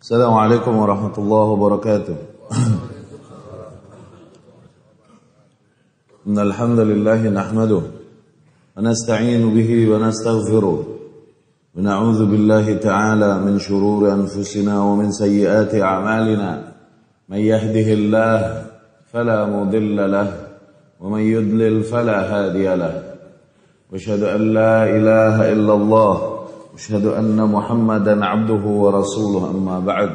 Assalamualaikum warahmatullahi wabarakatuh. Innal hamdalillah nahmaduhu wa nasta'inu bihi wa nastaghfiruh wa na'udzu billahi ta'ala min shururi anfusina wa min sayyiati a'malina. Man yahdihillahu fala mudilla lahu wa man yudlil fala hadiya lahu. Wa asyhadu an la ilaha illallah أشهد أن محمدا عبده ورسوله أما بعد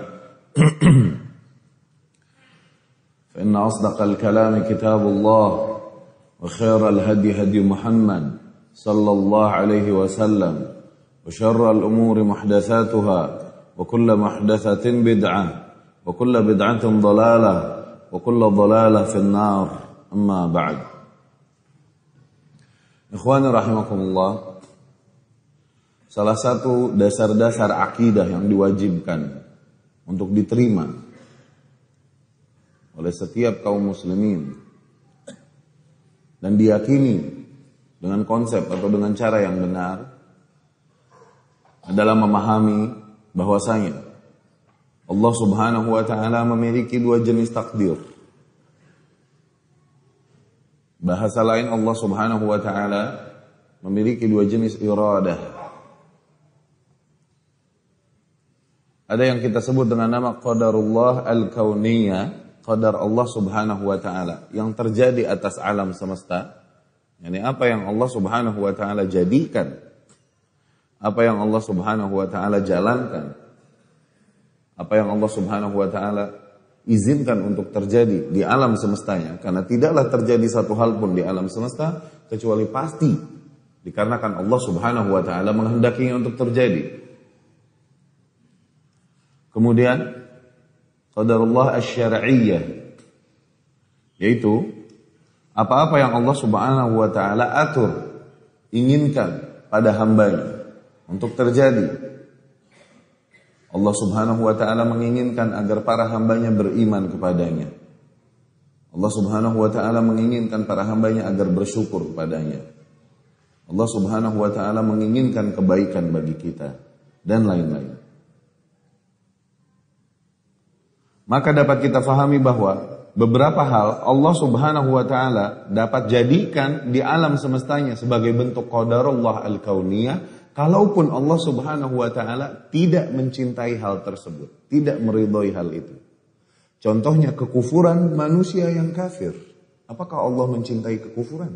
فإن أصدق الكلام كتاب الله وخير الهدي هدي محمد صلى الله عليه وسلم وشر الأمور محدثاتها وكل محدثة بدعة وكل بدعة ضلالة وكل ضلالة في النار أما بعد. إخواني رحمكم الله, salah satu dasar-dasar akidah yang diwajibkan untuk diterima oleh setiap kaum muslimin dan diyakini dengan konsep atau dengan cara yang benar adalah memahami bahwasanya Allah Subhanahu wa taala memiliki dua jenis takdir. Bahasa lain, Allah Subhanahu wa taala memiliki dua jenis iradah. Ada yang kita sebut dengan nama qadarullah al-kauniyah, qadar Allah Subhanahu wa taala yang terjadi atas alam semesta. Yani apa yang Allah Subhanahu wa taala jadikan, apa yang Allah Subhanahu wa taala jalankan, apa yang Allah Subhanahu wa taala izinkan untuk terjadi di alam semestanya, karena tidaklah terjadi satu hal pun di alam semesta kecuali pasti dikarenakan Allah Subhanahu wa taala menghendakinya untuk terjadi. Kemudian qadarullah asy-syar'iyyah, yaitu apa-apa yang Allah Subhanahu wa taala atur, inginkan pada hambanya untuk terjadi. Allah Subhanahu wa taala menginginkan agar para hambanya beriman kepadanya. Allah Subhanahu wa taala menginginkan para hambanya agar bersyukur kepadanya. Allah Subhanahu wa taala menginginkan kebaikan bagi kita dan lain-lain. Maka dapat kita fahami bahwa beberapa hal Allah Subhanahu wa taala dapat jadikan di alam semestanya sebagai bentuk qadarullah al-kauniyah, kalaupun Allah Subhanahu wa taala tidak mencintai hal tersebut, tidak meridhai hal itu. Contohnya kekufuran manusia yang kafir. Apakah Allah mencintai kekufuran?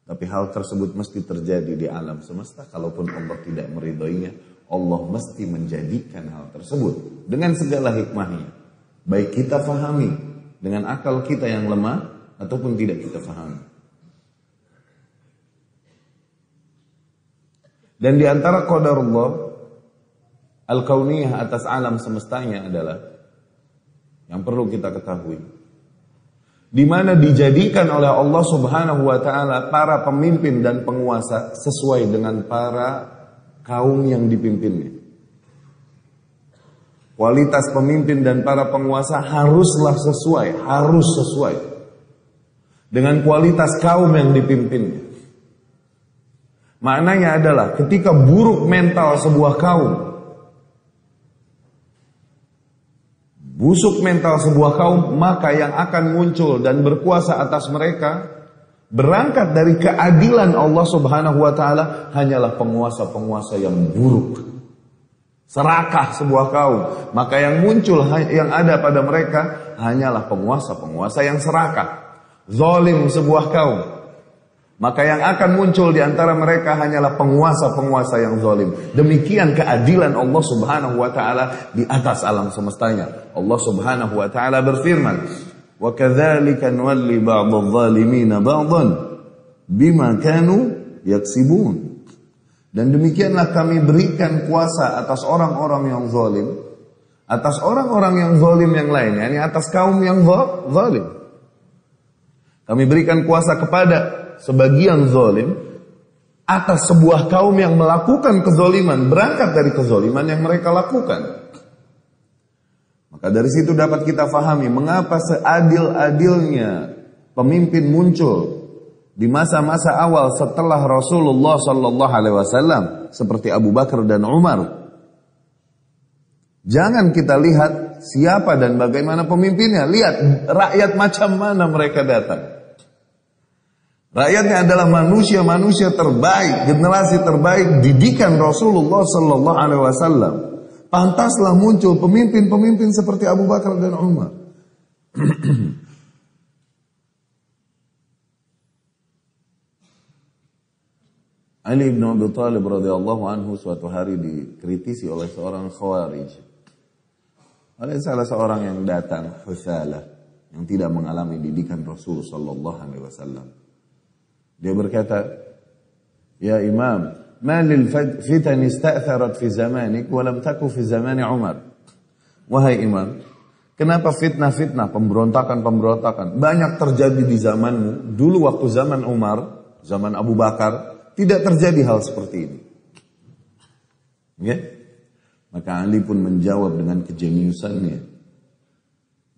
Tapi hal tersebut mesti terjadi di alam semesta, kalaupun Allah tidak meridhoinya. Allah mesti menjadikan hal tersebut dengan segala hikmahnya. Baik kita fahami dengan akal kita yang lemah ataupun tidak kita fahami. Dan di antara qadarullah al-kauniyah atas alam semestanya adalah yang perlu kita ketahui, di mana dijadikan oleh Allah Subhanahu wa taala para pemimpin dan penguasa sesuai dengan para kaum yang dipimpinnya. Kualitas pemimpin dan para penguasa harus sesuai dengan kualitas kaum yang dipimpinnya. Maknanya adalah ketika buruk mental sebuah kaum, busuk mental sebuah kaum, maka yang akan muncul dan berkuasa atas mereka berangkat dari keadilan Allah Subhanahu wa taala hanyalah penguasa-penguasa yang buruk. Serakah sebuah kaum, maka yang muncul yang ada pada mereka hanyalah penguasa-penguasa yang serakah. Zalim sebuah kaum, maka yang akan muncul di antara mereka hanyalah penguasa-penguasa yang zalim. Demikian keadilan Allah Subhanahu wa taala di atas alam semestanya. Allah Subhanahu wa taala berfirman, wa kadzalika nuwalli ba'dadh dhalimina ba'dhan bima kanu yaksibun. Dan demikianlah kami berikan kuasa atas orang-orang yang zalim, atas orang-orang yang zalim yang lain, yakni atas kaum yang zalim. Kami berikan kuasa kepada sebagian zalim atas sebuah kaum yang melakukan kezaliman, berangkat dari kezaliman yang mereka lakukan. Maka dari situ dapat kita fahami mengapa seadil-adilnya pemimpin muncul di masa-masa awal setelah Rasulullah sallallahu alaihi wasallam seperti Abu Bakar dan Umar. Jangan kita lihat siapa dan bagaimana pemimpinnya. Lihat rakyat macam mana mereka datang. Rakyatnya adalah manusia-manusia terbaik, generasi terbaik, didikan Rasulullah Sallallahu Alaihi Wasallam. Pantaslah muncul pemimpin-pemimpin seperti Abu Bakar dan Umar. Ali bin Abi Thalib radhiyallahu anhu suatu hari dikritisi oleh seorang Khawarij. Oleh salah seorang yang datang, Husalah, yang tidak mengalami didikan Rasul Sallallahu Alaihi Wasallam. Dia berkata, "Ya Imam, ma lil fitan ista'tharat fi zamanik wa lam taku fi zamani Umar." Wahai Imam, kenapa fitnah-fitnah, pemberontakan-pemberontakan banyak terjadi di zamanmu? Dulu waktu zaman Umar, zaman Abu Bakar, tidak terjadi hal seperti ini. Ya? Maka Ali pun menjawab dengan kejeniusannya.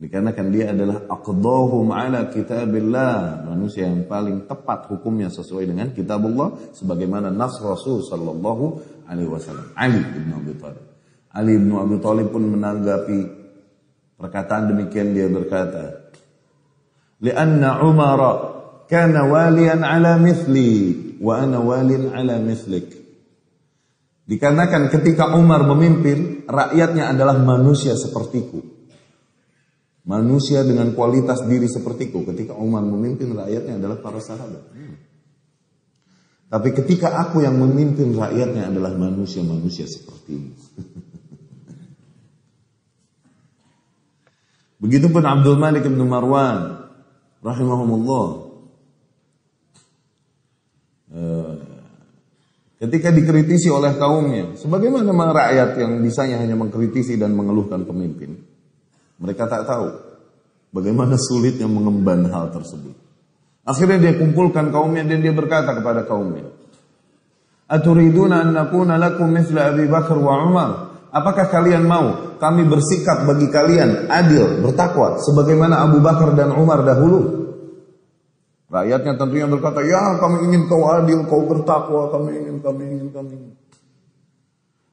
Dikarenakan dia adalah aqdahum ala kitabillah, manusia yang paling tepat hukumnya sesuai dengan kitabullah sebagaimana nas Rasul sallallahu alaihi wasallam. Ali bin Abi Thalib. Ali bin Abi Thalib pun menanggapi perkataan demikian, dia berkata, "Li'anna Umar kana waliyan ala mithli wa ana waliyan ala mithlik." Dikarenakan ketika Umar memimpin, rakyatnya adalah manusia sepertiku. Manusia dengan kualitas diri sepertiku. Ketika Umar memimpin, rakyatnya adalah para sahabat. Tapi ketika aku yang memimpin, rakyatnya adalah manusia-manusia seperti ini. Begitupun Abdul Malik bin Marwan rahimahumullah. Ketika dikritisi oleh kaumnya, sebagaimana rakyat yang bisanya hanya mengkritisi dan mengeluhkan pemimpin, mereka tak tahu bagaimana sulitnya mengemban hal tersebut. Akhirnya dia kumpulkan kaumnya dan dia berkata kepada kaumnya, "Aturiduna an nakuna lakum mithla Abi Bakar wa Umar?" Apakah kalian mau kami bersikap bagi kalian adil, bertakwa sebagaimana Abu Bakar dan Umar dahulu? Rakyatnya tentunya berkata, "Ya, kami ingin kau adil, kau bertakwa, kami ingin.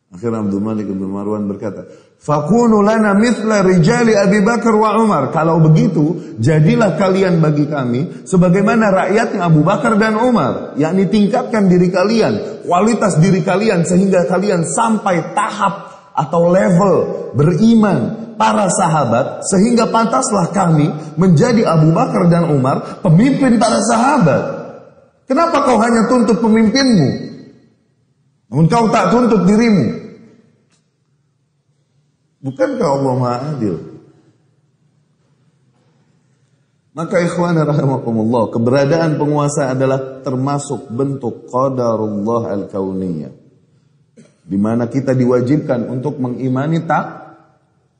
Akhirnya Abdul Malik bin Marwan berkata, "Fakunu lana mithla rijali Abi Bakar wa Umar." Kalau begitu, jadilah kalian bagi kami sebagaimana rakyatnya Abu Bakar dan Umar. Yakni tingkatkan diri kalian, kualitas diri kalian sehingga kalian sampai tahap atau level beriman para sahabat, sehingga pantaslah kami menjadi Abu Bakar dan Umar, pemimpin para sahabat. Kenapa kau hanya tuntut pemimpinmu, namun kau tak tuntut dirimu? Bukankah Allah Maha Adil? Maka ikhwan rahimakumullah, keberadaan penguasa adalah termasuk bentuk qadarullah al-kauniyah, di mana kita diwajibkan untuk mengimani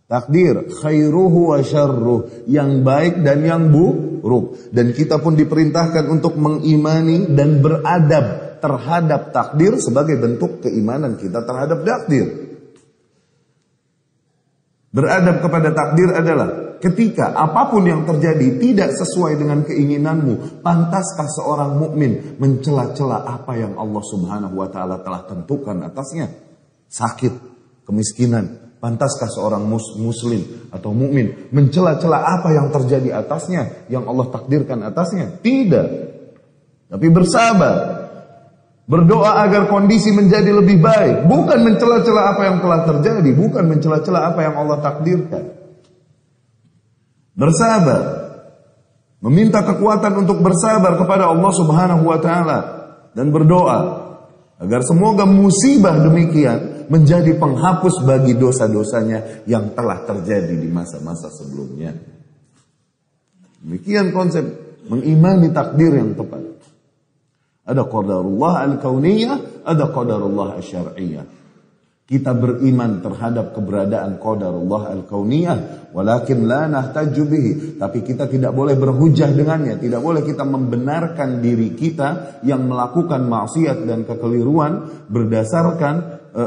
takdir, khairuhu wa syarruh, yang baik dan yang buruk. Dan kita pun diperintahkan untuk mengimani dan beradab terhadap takdir sebagai bentuk keimanan kita terhadap takdir. Beradab kepada takdir adalah ketika apapun yang terjadi tidak sesuai dengan keinginanmu, pantaskah seorang mukmin mencela-cela apa yang Allah Subhanahu wa taala telah tentukan atasnya? Sakit, kemiskinan, pantaskah seorang muslim atau mukmin mencela-cela apa yang terjadi atasnya, yang Allah takdirkan atasnya? Tidak. Tapi bersabar. Berdoa agar kondisi menjadi lebih baik. Bukan mencela-cela apa yang telah terjadi. Bukan mencela-cela apa yang Allah takdirkan. Bersabar. Meminta kekuatan untuk bersabar kepada Allah Subhanahu wa ta'ala. Dan berdoa agar semoga musibah demikian menjadi penghapus bagi dosa-dosanya yang telah terjadi di masa-masa sebelumnya. Demikian konsep mengimani takdir yang tepat. Ada qadarullah al-kauniyah, ada qadarullah al-syar'iyah. Kita beriman terhadap keberadaan qadarullah al-kauniyah, walakin la nahtaju bihi. Tapi kita tidak boleh berhujah dengannya. Tidak boleh kita membenarkan diri kita yang melakukan maksiat dan kekeliruan berdasarkan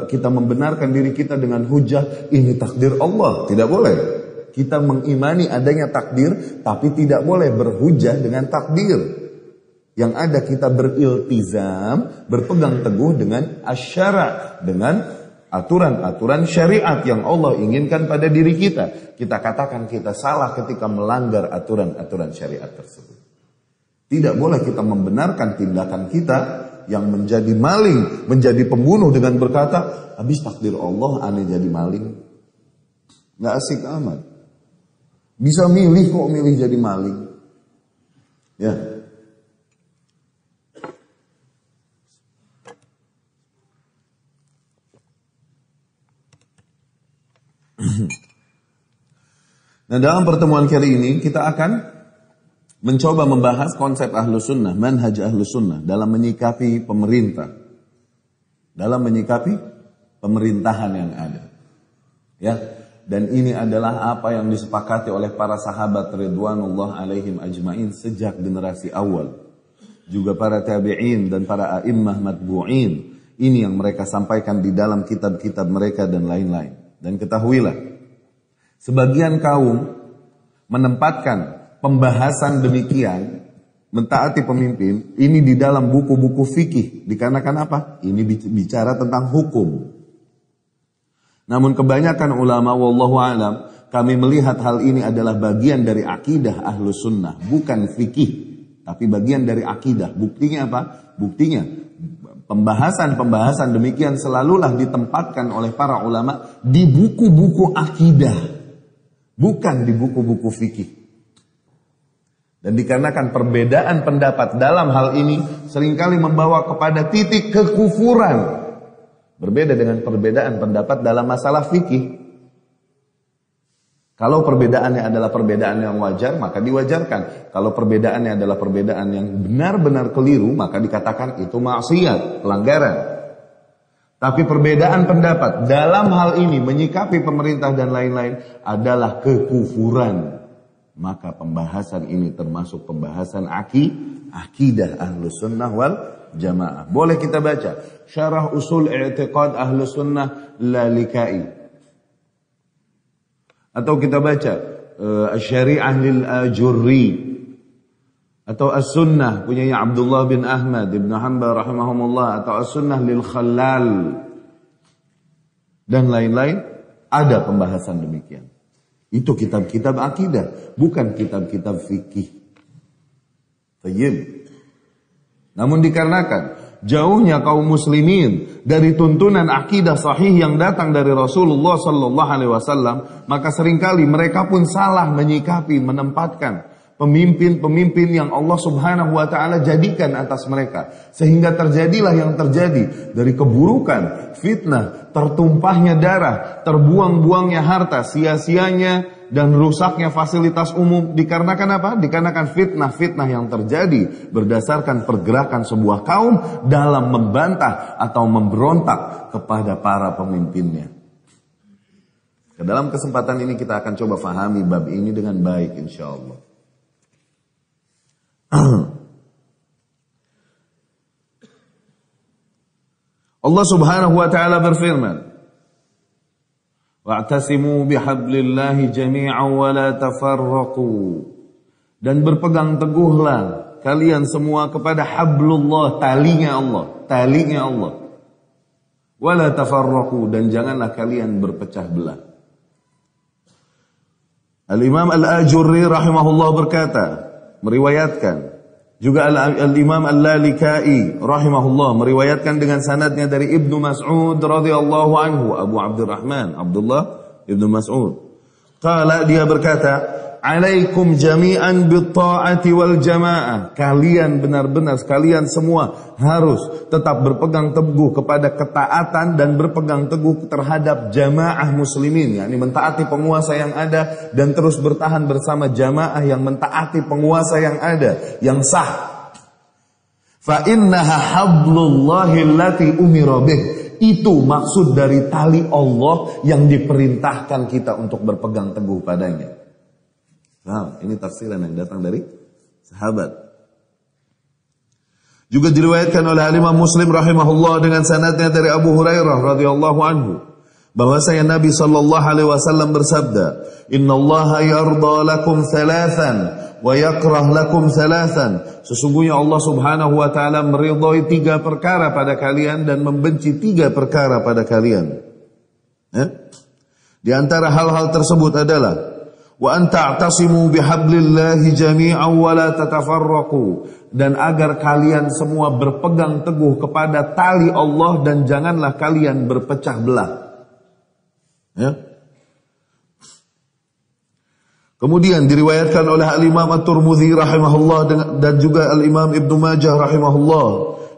kita membenarkan diri kita dengan hujah ini takdir Allah. Tidak boleh. Kita mengimani adanya takdir, tapi tidak boleh berhujah dengan takdir. Yang ada kita beriltizam, berpegang teguh dengan asyara', dengan aturan-aturan syariat yang Allah inginkan pada diri kita. Kita katakan kita salah ketika melanggar aturan-aturan syariat tersebut. Tidak boleh kita membenarkan tindakan kita yang menjadi maling, menjadi pembunuh dengan berkata, habis takdir Allah aneh jadi maling. Nggak asik amat. Bisa milih kok milih jadi maling. Ya. Nah, dalam pertemuan kali ini kita akan mencoba membahas konsep Ahlus Sunnah, manhaj Ahlus Sunnah dalam menyikapi pemerintah, dalam menyikapi pemerintahan yang ada. Ya, dan ini adalah apa yang disepakati oleh para sahabat ridwanullah alaihim ajmain sejak generasi awal. Juga para tabi'in dan para a'immah matbu'in. Ini yang mereka sampaikan di dalam kitab-kitab mereka dan lain-lain. Dan ketahuilah, sebagian kaum menempatkan pembahasan demikian, mentaati pemimpin, ini di dalam buku-buku fikih. Dikarenakan apa? Ini bicara tentang hukum. Namun kebanyakan ulama, wallahu alam, kami melihat hal ini adalah bagian dari akidah Ahlus Sunnah, bukan fikih, tapi bagian dari akidah. Buktinya apa? Buktinya pembahasan-pembahasan demikian selalulah ditempatkan oleh para ulama di buku-buku akidah, bukan di buku-buku fikih. Dan dikarenakan perbedaan pendapat dalam hal ini seringkali membawa kepada titik kekufuran. Berbeda dengan perbedaan pendapat dalam masalah fikih. Kalau perbedaannya adalah perbedaan yang wajar, maka diwajarkan. Kalau perbedaannya adalah perbedaan yang benar-benar keliru, maka dikatakan itu maksiat, pelanggaran. Tapi perbedaan pendapat dalam hal ini menyikapi pemerintah dan lain-lain adalah kekufuran. Maka pembahasan ini termasuk pembahasan akidah Ahlus Sunnah wal Jamaah. Boleh kita baca Syarah Usul I'tiqad Ahlus Sunnah Lalikai. Atau kita baca Syariah lil Ajurri. Atau As-Sunnah punyanya Abdullah bin Ahmad Ibn Hanbal rahimahumullah. Atau As-Sunnah lil Khalal. Dan lain-lain. Ada pembahasan demikian. Itu kitab-kitab akidah, bukan kitab-kitab fikih. Tayyib. Namun dikarenakan jauhnya kaum muslimin dari tuntunan akidah sahih yang datang dari Rasulullah sallallahu alaihi wasallam, maka seringkali mereka pun salah menyikapi, menempatkan pemimpin-pemimpin yang Allah Subhanahu wa taala jadikan atas mereka, sehingga terjadilah yang terjadi dari keburukan, fitnah, tertumpahnya darah, terbuang-buangnya harta, sia-sianya dan rusaknya fasilitas umum. Dikarenakan apa? Dikarenakan fitnah-fitnah yang terjadi berdasarkan pergerakan sebuah kaum dalam membantah atau memberontak kepada para pemimpinnya. Ke dalam kesempatan ini kita akan coba fahami bab ini dengan baik insyaallah. Allah Subhanahu wa taala berfirman, "Wa'tasimu bihablillahi jami'an wa la tafarraqu." Dan berpegang teguhlah kalian semua kepada hablullah, talinya Allah. Wa la tafarraqu, dan janganlah kalian berpecah belah. Al-Imam Al-Ajurri rahimahullah berkata, meriwayatkan, juga Al-Imam Al-Lalikai rahimahullah meriwayatkan dengan sanadnya dari Ibnu Mas'ud radhiyallahu anhu, Abu Abdurrahman Abdullah Ibnu Mas'ud. Qala, dia berkata, "Alaikum jami'an bit-ta'ati wal jamaah." Kalian benar-benar sekalian semua harus tetap berpegang teguh kepada ketaatan dan berpegang teguh terhadap jamaah muslimin, yakni mentaati penguasa yang ada dan terus bertahan bersama jamaah yang mentaati penguasa yang ada, yang sah. Fa innaha hablullahi allati umira bih. Itu maksud dari tali Allah yang diperintahkan kita untuk berpegang teguh padanya. Nah, ini tafsiran yang datang dari sahabat. Juga diriwayatkan oleh Imam Muslim rahimahullah dengan sanadnya dari Abu Hurairah radhiyallahu anhu, bahwasanya Nabi sallallahu alaihi wasallam bersabda, "Innallaha yarda lakum thalathan wa yakrah lakum thalathan." Sesungguhnya Allah Subhanahu wa taala meridhai 3 perkara pada kalian dan membenci 3 perkara pada kalian. Ya? Di antara hal-hal tersebut adalah wa an ta'tasimu bihablillahi jami'an wa la tatafarraqu, dan agar kalian semua berpegang teguh kepada tali Allah dan janganlah kalian berpecah belah. Ya. Kemudian diriwayatkan oleh Al-Imam At-Tirmidzi rahimahullah dan juga Al-Imam Ibnu Majah rahimahullah,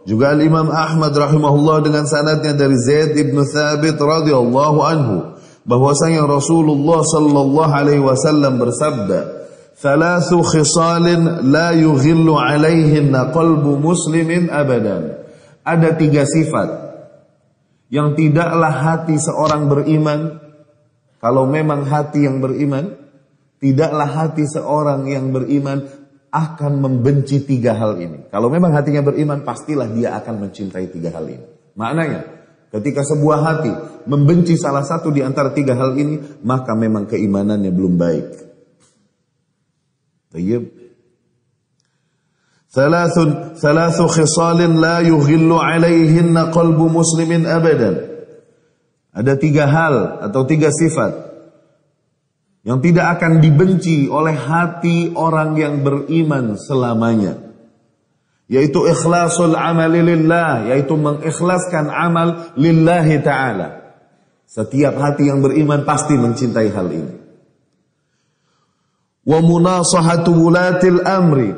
juga Al-Imam Ahmad rahimahullah dengan sanadnya dari Zaid ibn Thabit radhiyallahu anhu, bahwasanya Rasulullah sallallahu alaihi wasallam bersabda, "Thalathu khisalin la yughillu 'alaihinna qalbu muslimin abadan." Ada 3 sifat yang tidaklah hati seorang beriman, kalau memang hati yang beriman, tidaklah hati seorang yang beriman akan membenci 3 hal ini. Kalau memang hatinya beriman, pastilah dia akan mencintai 3 hal ini. Maknanya, ketika sebuah hati membenci salah satu di antara 3 hal ini, maka memang keimanannya belum baik. Tayyib. Thalathu khisalin la yughillu 'alaihinna qalbu muslimin abadan. Ada 3 hal atau 3 sifat yang tidak akan dibenci oleh hati orang yang beriman selamanya, yaitu ikhlasul amali lillah, yaitu mengikhlaskan amal lillahi ta'ala. Setiap hati yang beriman pasti mencintai hal ini. Wa munasahatu wulatil amri,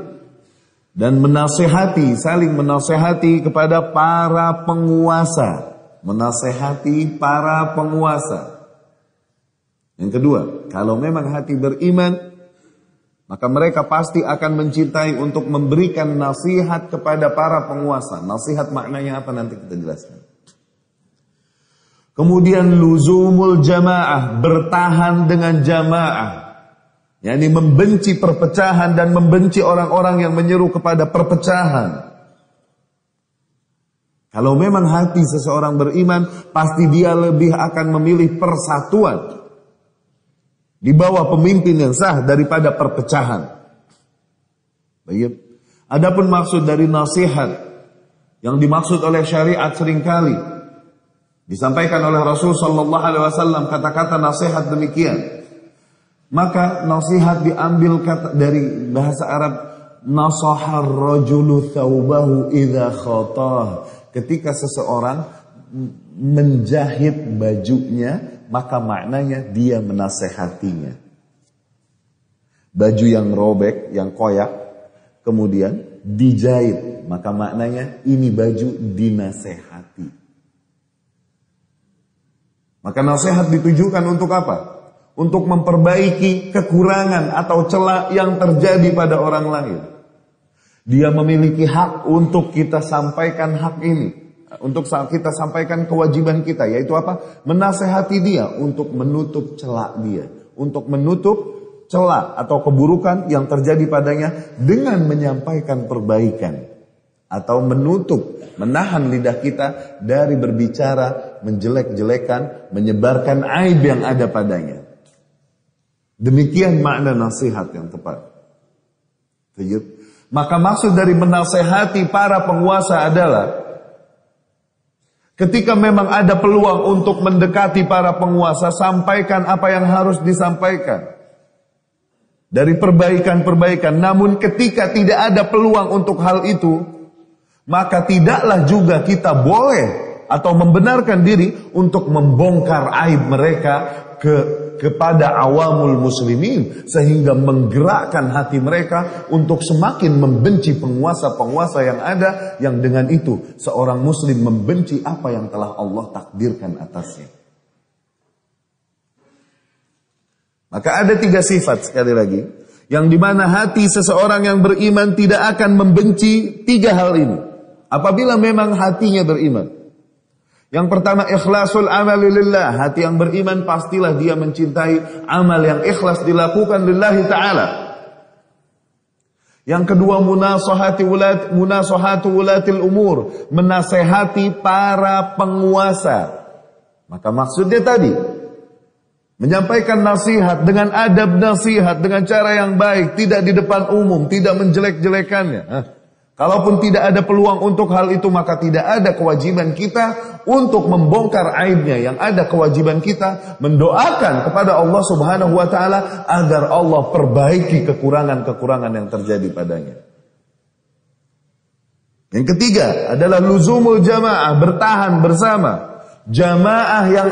dan menasihati, saling menasihati kepada para penguasa, menasihati para penguasa. Yang kedua, kalau memang hati beriman, maka mereka pasti akan mencintai untuk memberikan nasihat kepada para penguasa. Nasihat maknanya apa nanti kita jelaskan. Kemudian luzumul jamaah, bertahan dengan jamaah, yakni membenci perpecahan dan membenci orang-orang yang menyeru kepada perpecahan. Kalau memang hati seseorang beriman, pasti dia lebih akan memilih persatuan di bawah pemimpin yang sah daripada perpecahan. Baik. Adapun maksud dari nasihat yang dimaksud oleh syariat seringkali disampaikan oleh Rasul sallallahu alaihi wasallam kata-kata nasihat demikian. Maka nasihat diambil kata dari bahasa Arab, nasahar rajulu thawbahu idza khatah. Ketika seseorang menjahit bajunya, maka maknanya dia menasehatinya. Baju yang robek, yang koyak, kemudian dijahit, maka maknanya ini baju dinasehati. Maka nasihat ditujukan untuk apa? Untuk memperbaiki kekurangan atau celah yang terjadi pada orang lain. Dia memiliki hak untuk kita sampaikan hak ini, untuk kita sampaikan kewajiban kita, yaitu apa? Menasehati dia untuk menutup celah dia, untuk menutup celah atau keburukan yang terjadi padanya dengan menyampaikan perbaikan, atau menutup, menahan lidah kita dari berbicara menjelek-jelekan, menyebarkan aib yang ada padanya. Demikian makna nasihat yang tepat. Maka maksud dari menasehati para penguasa adalah ketika memang ada peluang untuk mendekati para penguasa, sampaikan apa yang harus disampaikan dari perbaikan-perbaikan. Namun ketika tidak ada peluang untuk hal itu, maka tidaklah juga kita boleh atau membenarkan diri untuk membongkar aib mereka kepada awamul muslimin, sehingga menggerakkan hati mereka untuk semakin membenci penguasa-penguasa yang ada, yang dengan itu seorang muslim membenci apa yang telah Allah takdirkan atasnya. Maka ada 3 sifat sekali lagi, yang dimana hati seseorang yang beriman tidak akan membenci 3 hal ini apabila memang hatinya beriman. Yang pertama, ikhlasul amali lillah. Hati yang beriman pastilah dia mencintai amal yang ikhlas dilakukan lillahi ta'ala. Yang kedua, munasahatu wulatil umur, menasehati para penguasa. Maka maksudnya tadi, menyampaikan nasihat dengan adab nasihat, dengan cara yang baik, tidak di depan umum, tidak menjelek-jelekannya. Kalaupun tidak ada peluang untuk hal itu, maka tidak ada kewajiban kita untuk membongkar aibnya. Yang ada kewajiban kita mendoakan kepada Allah Subhanahu wa taala agar Allah perbaiki kekurangan-kekurangan yang terjadi padanya. Yang ketiga adalah luzumul jamaah, bertahan bersama jamaah yang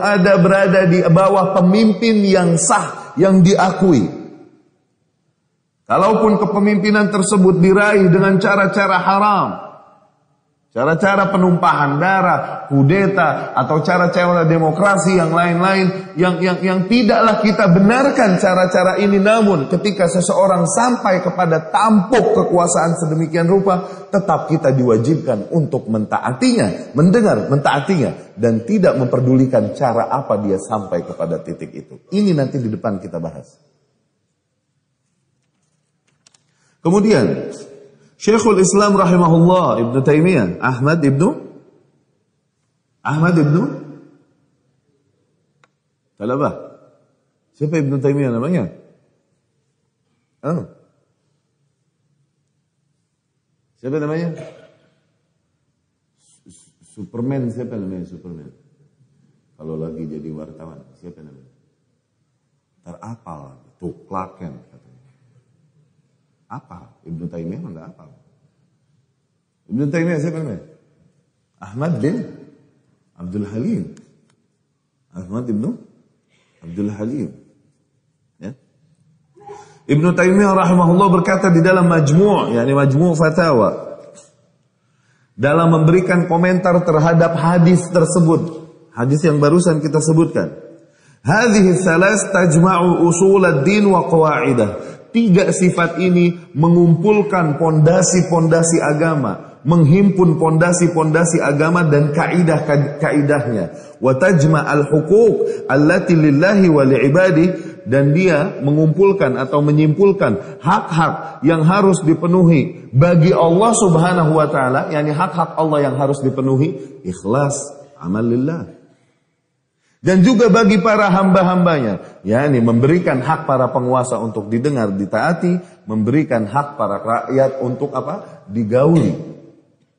ada berada di bawah pemimpin yang sah, yang diakui. Kalaupun kepemimpinan tersebut diraih dengan cara-cara haram, cara-cara penumpahan darah, kudeta, atau cara-cara demokrasi yang lain-lain, yang tidaklah kita benarkan cara-cara ini, namun ketika seseorang sampai kepada tampuk kekuasaan sedemikian rupa, tetap kita diwajibkan untuk mentaatinya, mendengar, mentaatinya, dan tidak memperdulikan cara apa dia sampai kepada titik itu. Ini nanti di depan kita bahas. Kemudian Syekhul Islam rahimahullah Ibnu Taimiyah, Ahmad Ibnu Talabah. Siapa Ibnu Taimiyah namanya? Siapa namanya? Superman, siapa namanya Superman? Kalau lagi jadi wartawan, siapa namanya? Terapal, tuklaken katanya. Apa? Ibnu Taimiyah enggak apa. Ibnu Taimiyah siapa namanya? Ahmad bin Abdul Halim. Ahmad ibnu Abdul Halim. Ya. Ibnu Taimiyah rahimahullah berkata di dalam Majmu' Fatawa, dalam memberikan komentar terhadap hadis tersebut, hadis yang barusan kita sebutkan. Hadhihi tsalas tajma'u usul ad-din wa qawaidah. 3 sifat ini mengumpulkan pondasi-pondasi agama, menghimpun pondasi-pondasi agama dan kaidah-kaidahnya. Wa tajma' al-huquq allati lillahi wa li'ibadi, dan dia mengumpulkan atau menyimpulkan hak-hak yang harus dipenuhi bagi Allah Subhanahu wa taala, yakni hak-hak Allah yang harus dipenuhi, ikhlas, amal lillah. Dan juga bagi para hamba-hambanya, yakni memberikan hak para penguasa untuk didengar, ditaati, memberikan hak para rakyat untuk apa? Digauli,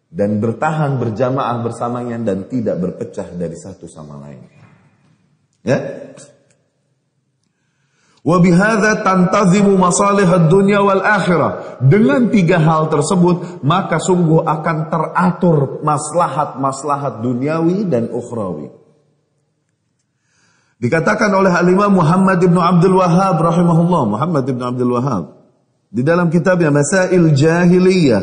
dan bertahan berjamaah bersamanya dan tidak berpecah dari satu sama lain. Ya? Wa bihadza tantazimu masalih ad-dunya wal akhirah. Dengan 3 hal tersebut, maka sungguh akan teratur maslahat-maslahat duniawi dan ukhrawi. Dikatakan oleh Al-Imam Muhammad ibn Abdul Wahhab rahimahullah, Muhammad ibn Abdul Wahhab, di dalam kitabnya Masail Jahiliyah,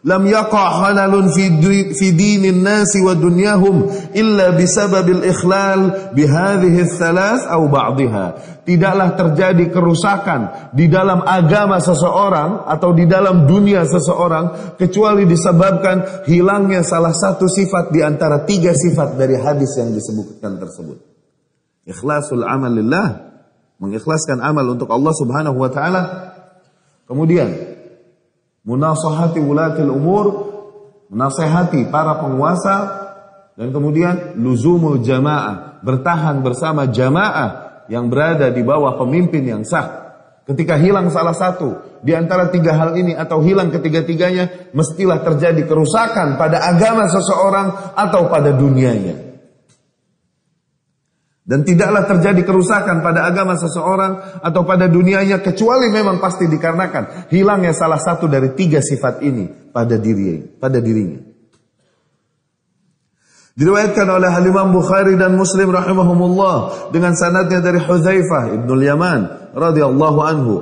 lam yaqa' halalun fi dinin nasi wa dunyahum illa bisababil ikhlal bihadhihi thalath aw ba'dihha. Tidaklah terjadi kerusakan di dalam agama seseorang atau di dalam dunia seseorang kecuali disebabkan hilangnya salah satu sifat di antara 3 sifat dari hadis yang disebutkan tersebut. Ikhlasul amal lillah, mengikhlaskan amal untuk Allah Subhanahu wa taala. Kemudian munasahati wulatil umur, menasihati para penguasa, dan kemudian luzumul jamaah, bertahan bersama jamaah yang berada di bawah pemimpin yang sah. Ketika hilang salah satu di antara 3 hal ini atau hilang ketiga-tiganya, mestilah terjadi kerusakan pada agama seseorang atau pada dunianya. Dan tidaklah terjadi kerusakan pada agama seseorang atau pada dunianya kecuali memang pasti dikarenakan hilangnya salah satu dari 3 sifat ini pada dirinya. Diriwayatkan oleh Imam Bukhari dan Muslim rahimahumullah dengan sanadnya dari Hudzaifah ibnul Yaman radhiyallahu anhu.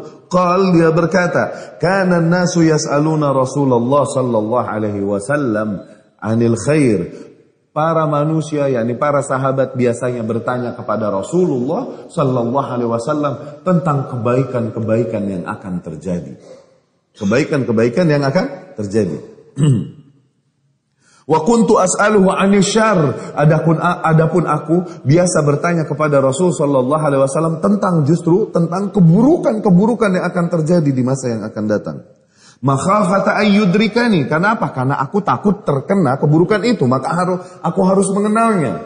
Dia berkata, kana an-nasu yas'aluna Rasulullah sallallahu alaihi wasallam 'anil khair. Para manusia, yakni para sahabat, biasanya bertanya kepada Rasulullah sallallahu alaihi wasallam tentang kebaikan-kebaikan yang akan terjadi. Kebaikan-kebaikan yang akan terjadi. Wa kuntu as'aluhu 'anil syarr. Adapun aku biasa bertanya kepada Rasul sallallahu alaihi wasallam tentang keburukan-keburukan yang akan terjadi di masa yang akan datang. Makhafata ayyudrikani. Kenapa? Karena aku takut terkena keburukan itu, maka aku harus mengenalnya.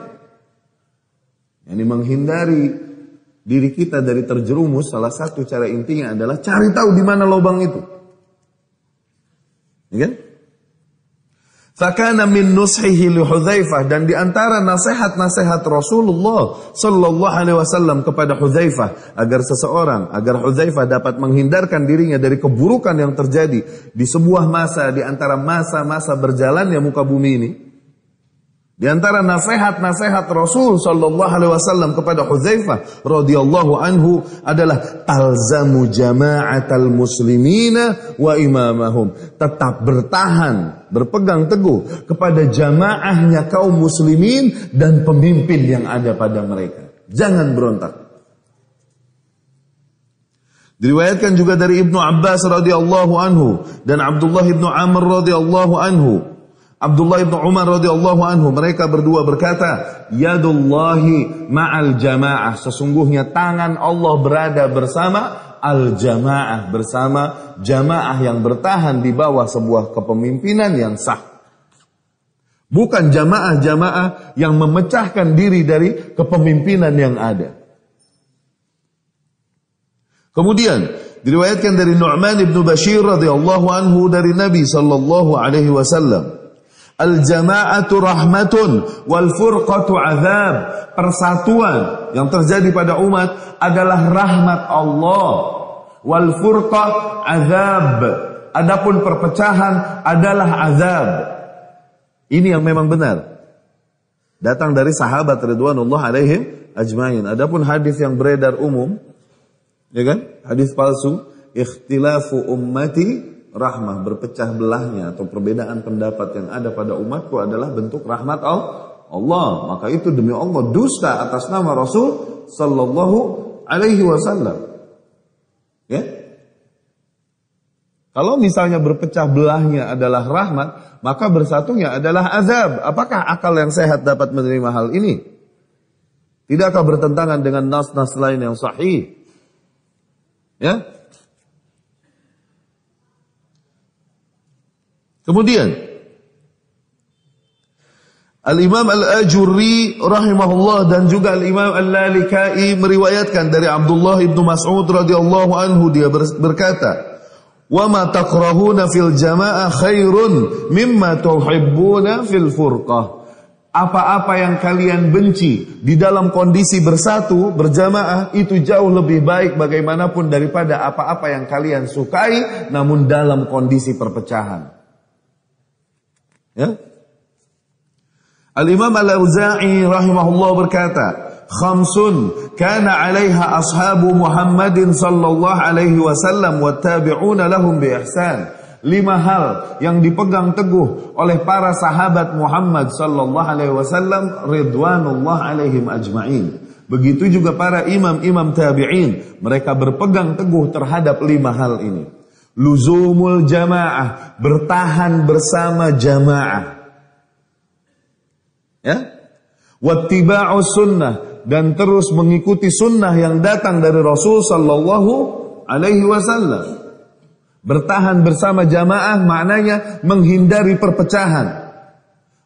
Yani menghindari diri kita dari terjerumus, salah satu cara intinya adalah cari tahu di mana lubang itu. Ya kan? Fakana min nushihi li Hudzaifah, dan di antara nasihat-nasihat Rasulullah sallallahu alaihi wasallam kepada Hudzaifah agar Hudzaifah dapat menghindarkan dirinya dari keburukan yang terjadi di sebuah masa di antara masa-masa berjalannya muka bumi ini. Di antara nasihat-nasihat Rasul sallallahu alaihi wasallam kepada Hudzaifah radhiyallahu anhu adalah talzamu jama'atal muslimina wa imamahum. Tetap bertahan, berpegang teguh kepada jamaahnya kaum muslimin dan pemimpin yang ada pada mereka. Jangan berontak. Diriwayatkan juga dari Ibnu Abbas radhiyallahu anhu dan Abdullah ibnu Amr radhiyallahu anhu. Abdullah ibn Umar radhiyallahu anhu, mereka berdua berkata, yadullahi ma'al jamaah, sesungguhnya tangan Allah berada bersama al-jamaah, bersama jamaah yang bertahan di bawah sebuah kepemimpinan yang sah. Bukan jamaah-jamaah yang memecahkan diri dari kepemimpinan yang ada. Kemudian diriwayatkan dari Nu'man ibn Bashir radhiyallahu anhu dari Nabi sallallahu alaihi wasallam, al-jama'atu rahmatun wal furqatu azab. Persatuan yang terjadi pada umat adalah rahmat Allah. Wal furqah azab. Adapun perpecahan adalah azab. Ini yang memang benar. Datang dari sahabat ridwanullah alaihim ajmain. Adapun hadis yang beredar umum, ya kan? Hadis palsu, ikhtilafu ummati rahmah, berpecah belahnya atau perbedaan pendapat yang ada pada umatku adalah bentuk rahmat Allah. Maka itu demi Allah dusta atas nama Rasul sallallahu alaihi wasallam. Ya? Kalau misalnya berpecah belahnya adalah rahmat, maka bersatunya adalah azab. Apakah akal yang sehat dapat menerima hal ini? Tidakkah bertentangan dengan nas-nas lain yang sahih? Ya? Kemudian Al-Imam Al-Ajurri rahimahullah dan juga Al-Imam Al-Lalikai meriwayatkan dari Abdullah ibnu Mas'ud radhiyallahu anhu, dia berkata, "Wa ma takrahuna fil jama'ah khairun mimma tuhibbuna fil furqah." Apa-apa yang kalian benci di dalam kondisi bersatu, berjamaah, itu jauh lebih baik bagaimanapun daripada apa-apa yang kalian sukai namun dalam kondisi perpecahan. Ya? Al-Imam Al-Auza'i rahimahullah berkata, "Khamsun kana 'alaiha ashabu Muhammadin sallallahu alaihi wasallam wa tabi'una lahum bi ihsan." 5 hal yang dipegang teguh oleh para sahabat Muhammad sallallahu alaihi wasallam ridwanullah alaihim ajma'in. Begitu juga para imam-imam tabi'in, mereka berpegang teguh terhadap 5 hal ini. Luzumul jamaah, bertahan bersama jamaah. Ya? Wattiba'us sunnah, dan terus mengikuti sunnah yang datang dari Rasul sallallahu alaihi wasallam. Bertahan bersama jamaah maknanya menghindari perpecahan.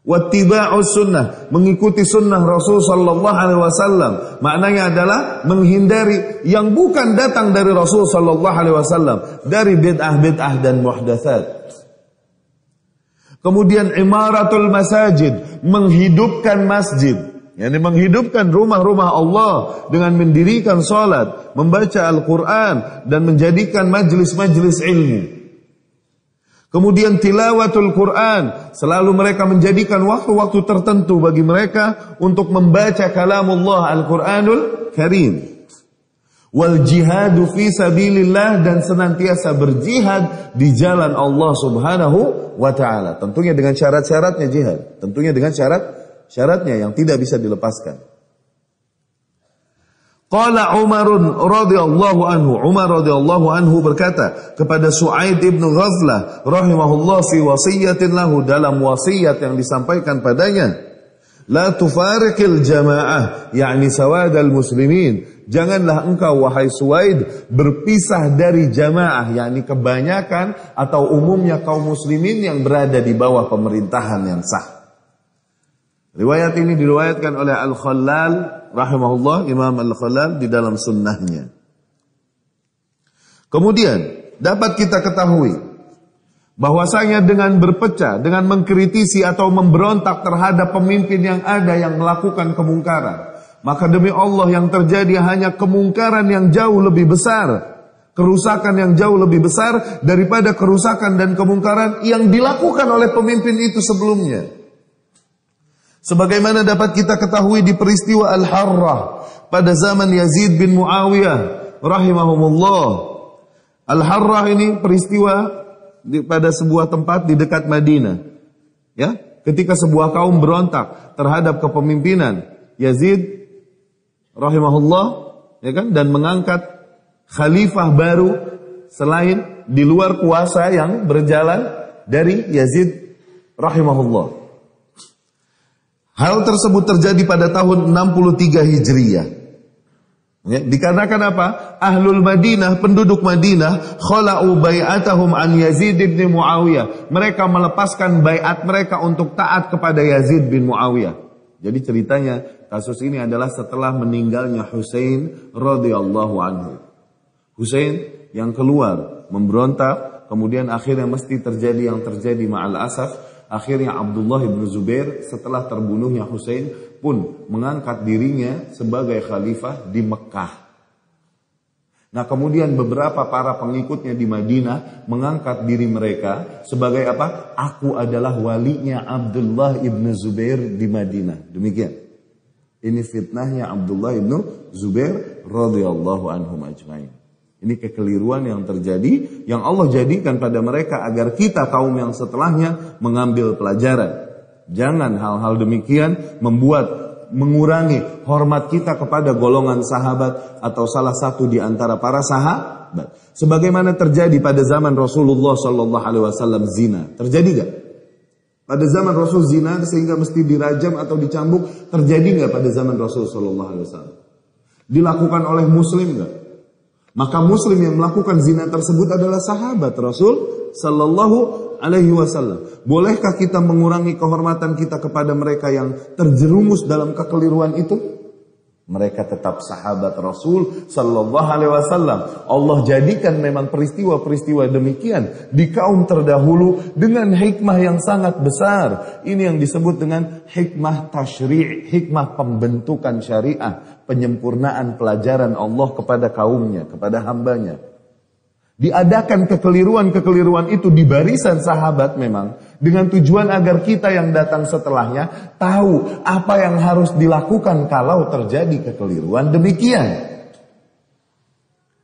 Wattiba'us sunnah, mengikuti sunnah Rasul sallallahu alaihi wasallam, maknanya adalah menghindari yang bukan datang dari Rasul sallallahu alaihi wasallam, dari bid'ah-bid'ah dan muhdatsat. Kemudian imaratul masajid, menghidupkan masjid, yakni menghidupkan rumah-rumah Allah dengan mendirikan salat, membaca Al-Qur'an dan menjadikan majlis-majlis ilmu. Kemudian tilawatul Quran, selalu mereka menjadikan waktu-waktu tertentu bagi mereka untuk membaca kalamullah Al-Quranul Karim. Wal jihadu fi sabilillah, dan senantiasa berjihad di jalan Allah Subhanahu wa taala. Tentunya dengan syarat-syaratnya jihad, tentunya dengan syaratnya yang tidak bisa dilepaskan. Qala Umarun radhiyallahu anhu, Umar radhiyallahu anhu berkata kepada Su'aid ibn Ghaflah rahimahullah fi wasiyatin lahu, dalam wasiat yang disampaikan padanya, la tufariqil jamaah, yakni sawadal muslimin. Janganlah engkau wahai Su'aid berpisah dari jamaah, yakni kebanyakan atau umumnya kaum muslimin yang berada di bawah pemerintahan yang sah. Riwayat ini diriwayatkan oleh Al-Khallal rahimahullah, Imam Al-Khallal di dalam sunnahnya. Kemudian dapat kita ketahui bahwasanya dengan berpecah, dengan mengkritisi atau memberontak terhadap pemimpin yang ada yang melakukan kemungkaran, maka demi Allah yang terjadi hanya kemungkaran yang jauh lebih besar, kerusakan yang jauh lebih besar daripada kerusakan dan kemungkaran yang dilakukan oleh pemimpin itu sebelumnya. Sebagaimana dapat kita ketahui di peristiwa Al-Harrah pada zaman Yazid bin Muawiyah rahimahumullah. Al-Harrah ini peristiwa pada sebuah tempat di dekat Madinah. Ya, ketika sebuah kaum berontak terhadap kepemimpinan Yazid rahimahullah, ya kan, dan mengangkat khalifah baru selain di luar kuasa yang berjalan dari Yazid rahimahullah. Hal tersebut terjadi pada tahun 63 Hijriyah. Ya, dikarenakan apa? Ahlul Madinah, penduduk Madinah, khala'u bai'atahum an Yazid bin Muawiyah. Mereka melepaskan bai'at mereka untuk taat kepada Yazid bin Muawiyah. Jadi ceritanya, kasus ini adalah setelah meninggalnya Husain radhiyallahu anhu. Husain yang keluar memberontak, kemudian akhirnya mesti terjadi yang terjadi ma'al asaf. Akhirnya Abdullah bin Zubair setelah terbunuhnya Husain pun mengangkat dirinya sebagai khalifah di Mekah. Nah, kemudian beberapa para pengikutnya di Madinah mengangkat diri mereka sebagai apa? Aku adalah walinya Abdullah bin Zubair di Madinah. Demikian. Ini fitnahnya Abdullah bin Zubair radhiyallahu anhum ajmain. Ini kekeliruan yang terjadi, yang Allah jadikan pada mereka agar kita kaum yang setelahnya mengambil pelajaran. Jangan hal-hal demikian mengurangi hormat kita kepada golongan sahabat atau salah satu di antara para sahabat. Sebagaimana terjadi pada zaman Rasulullah sallallahu alaihi wasallam zina. Terjadi enggak? Pada zaman Rasul zina sehingga mesti dirajam atau dicambuk, terjadi enggak pada zaman Rasul sallallahu alaihi wasallam? Dilakukan oleh muslim enggak? Maka muslim yang melakukan zina tersebut adalah sahabat Rasul sallallahu alaihi wasallam. Bolehkah kita mengurangi kehormatan kita kepada mereka yang terjerumus dalam kekeliruan itu? Mereka tetap sahabat Rasul sallallahu alaihi wasallam. Allah jadikan memang peristiwa-peristiwa demikian di kaum terdahulu dengan hikmah yang sangat besar. Ini yang disebut dengan hikmah tasyri', hikmah pembentukan syariah. Penyempurnaan pelajaran Allah kepada kaumnya, kepada hambanya. Diadakan kekeliruan-kekeliruan itu di barisan sahabat memang dengan tujuan agar kita yang datang setelahnya tahu apa yang harus dilakukan kalau terjadi kekeliruan demikian.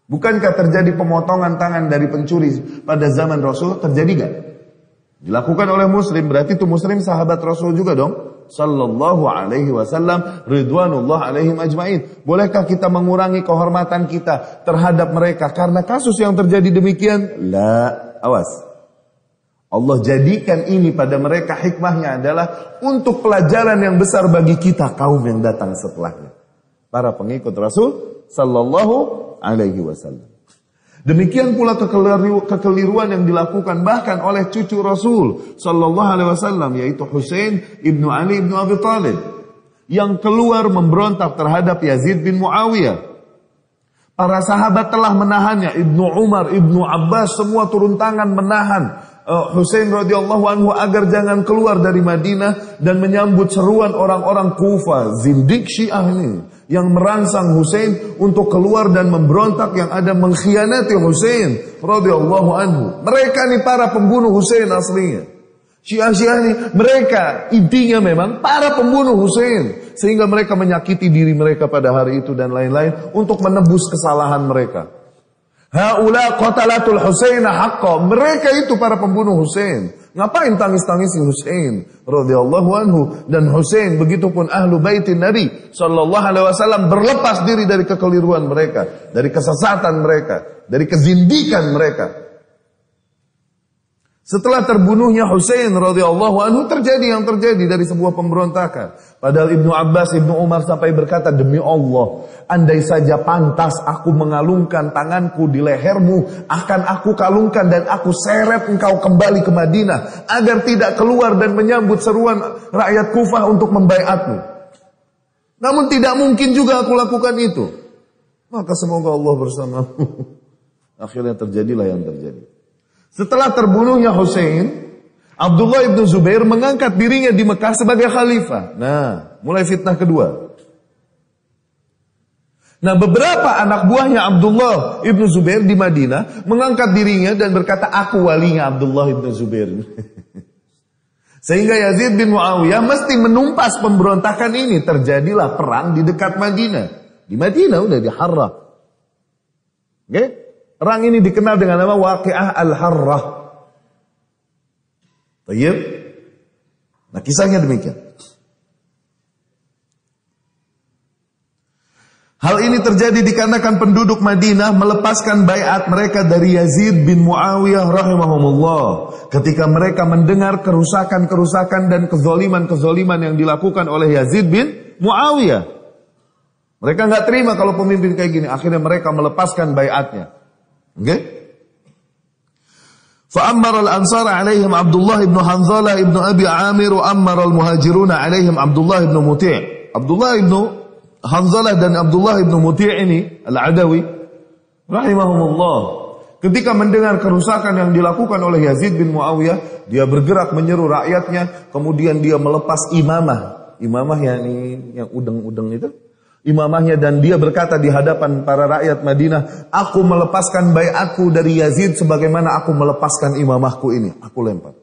Bukankah terjadi pemotongan tangan dari pencuri pada zaman Rasul? Terjadi gak? Dilakukan oleh muslim, berarti itu muslim sahabat Rasul juga dong. Sallallahu alaihi wasallam ridwanullah alaihim ajmain. Bolehkah kita mengurangi kehormatan kita terhadap mereka karena kasus yang terjadi demikian? La, awas. Allah jadikan ini pada mereka, hikmahnya adalah untuk pelajaran yang besar bagi kita kaum yang datang setelahnya. Para pengikut Rasul sallallahu alaihi wasallam. Demikian pula kekeliruan yang dilakukan bahkan oleh cucu Rasul sallallahu alaihi wasallam, yaitu Husain ibnu Ali ibnu Abi Thalib, yang keluar memberontak terhadap Yazid bin Muawiyah. Para sahabat telah menahannya, Ibnu Umar, Ibnu Abbas semua turun tangan menahan Husain radhiyallahu anhu agar jangan keluar dari Madinah dan menyambut seruan orang-orang Kufah, zindik Syiah ini, yang merangsang Husain untuk keluar dan memberontak, yang ada mengkhianati Husain radhiyallahu anhu. Mereka ini para pembunuh Husain aslinya. Syiah-Syiah ini mereka intinya memang para pembunuh Husain, sehingga mereka menyakiti diri mereka pada hari itu dan lain-lain untuk menebus kesalahan mereka. Haula qatalatul Husain haqqa. Mereka itu para pembunuh Husain. Ngapain tangis-tangisi Husain radhiyallahu anhu dan Husain, begitupun ahlu baitin Nabi sallallahu alaihi wasallam berlepas diri dari kekeliruan mereka, dari kesesatan mereka, dari kezindikan mereka. Setelah terbunuhnya Husain radhiyallahu anhu terjadi yang terjadi dari sebuah pemberontakan. Padahal Ibnu Abbas, Ibnu Umar sampai berkata, demi Allah, andai saja pantas aku mengalungkan tanganku di lehermu, akan aku kalungkan dan aku seret engkau kembali ke Madinah agar tidak keluar dan menyambut seruan rakyat Kufah untuk membaiatmu. Namun tidak mungkin juga aku lakukan itu. Maka semoga Allah bersamamu. Akhirnya terjadilah yang terjadi. Setelah terbunuhnya Hussein, Abdullah ibn Zubair mengangkat dirinya di Mekah sebagai khalifah. Nah, mulai fitnah kedua. Nah, beberapa anak buahnya Abdullah ibn Zubair di Madinah mengangkat dirinya dan berkata, aku walinya Abdullah ibn Zubair. Sehingga Yazid bin Muawiyah mesti menumpas pemberontakan ini. Terjadilah perang di dekat Madinah. Di Madinah udah di Harrah. Oke? Perang ini dikenal dengan nama Waqi'ah Al-Harrah. Baik. Nah, kisahnya demikian. Hal ini terjadi dikarenakan penduduk Madinah melepaskan baiat mereka dari Yazid bin Muawiyah rahimahumullah. Ketika mereka mendengar kerusakan-kerusakan dan kezoliman-kezoliman yang dilakukan oleh Yazid bin Muawiyah. Mereka nggak terima kalau pemimpin kayak gini. Akhirnya mereka melepaskan baiatnya. Oke? Fa'ammar al-ansar alaihim Abdullah ibn Hanzalah ibn Abi Amir wa ammar al-muhajiruna alaihim Abdullah ibn Muti'. Abdullah ibn Hanzalah dan Abdullah ibn Muti' ini Al-Adawi rahimahumullah, ketika mendengar kerusakan yang dilakukan oleh Yazid bin Muawiyah, dia bergerak menyeru rakyatnya, kemudian dia melepas imamah yang udeng-udeng itu, imamahnya, dan dia berkata di hadapan para rakyat Madinah, aku melepaskan baiatku dari Yazid sebagaimana aku melepaskan imamahku ini, aku lempar.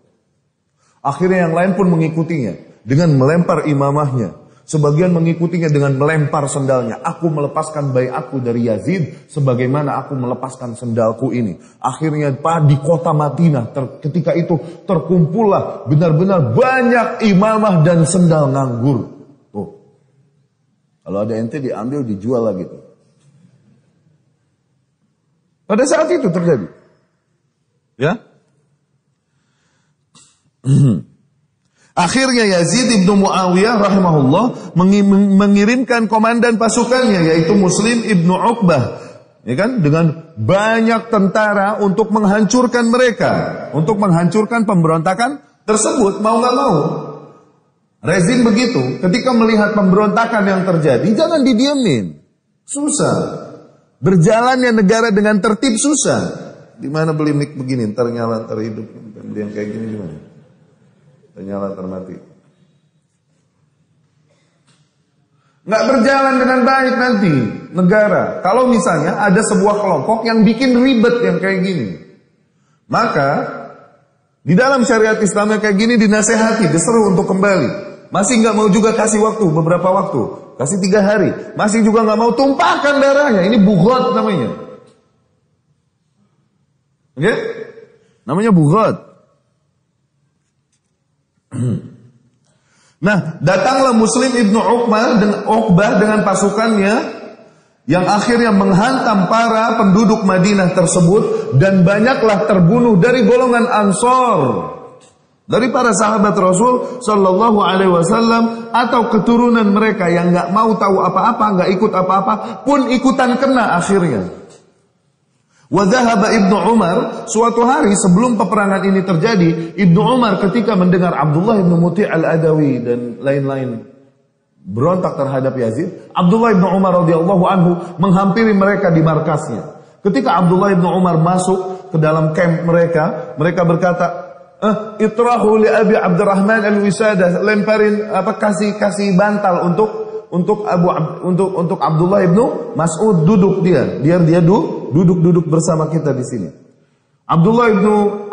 Akhirnya yang lain pun mengikutinya dengan melempar imamahnya. Sebagian mengikutinya dengan melempar sendalnya. Aku melepaskan baiatku dari Yazid sebagaimana aku melepaskan sendalku ini. Akhirnya di kota Madinah ketika itu terkumpullah benar-benar banyak imamah dan sendal nganggur. Oh. Kalau ada ente diambil dijual lagi tuh. Pada saat itu terjadi. Ya. Akhirnya Yazid ibn Muawiyah rahimahullah mengirimkan komandan pasukannya yaitu Muslim ibn Uqbah, ya kan, dengan banyak tentara untuk menghancurkan mereka, untuk menghancurkan pemberontakan tersebut. Mau nggak mau, rezim begitu. Ketika melihat pemberontakan yang terjadi, jangan didiamin. Susah. Berjalannya negara dengan tertib susah. Di mana beli mic begini, ntar nyala, ntar hidup, yang kayak gini gimana? Nyala termati. Nggak berjalan dengan baik nanti negara. Kalau misalnya ada sebuah kelompok yang bikin ribet yang kayak gini, maka di dalam syariat Islam yang kayak gini dinasehati, diseru untuk kembali. Masih nggak mau juga kasih waktu beberapa waktu, kasih 3 hari, masih juga nggak mau, tumpahkan darahnya. Ini bughat namanya. Oke? Namanya bughat. Nah, datanglah Muslim ibnu Uqbah dengan pasukannya yang akhirnya menghantam para penduduk Madinah tersebut, dan banyaklah terbunuh dari golongan Ansor, dari para sahabat Rasul Sallallahu Alaihi Wasallam atau keturunan mereka yang nggak mau tahu apa-apa, nggak ikut apa-apa, pun ikutan kena akhirnya. Wadhahaba Ibnu Umar, suatu hari sebelum peperangan ini terjadi, Ibnu Umar ketika mendengar Abdullah ibn Muti' al-Adawi dan lain-lain berontak terhadap Yazid, Abdullah ibn Umar radhiyallahu anhu menghampiri mereka di markasnya. Ketika Abdullah ibn Umar masuk ke dalam camp mereka, mereka berkata, itrahu li Abi Abdurrahman al-Wisadah, lemparin kasih bantal untuk Abdullah ibnu Mas'ud, duduk biar dia duduk bersama kita di sini. Abdullah ibnu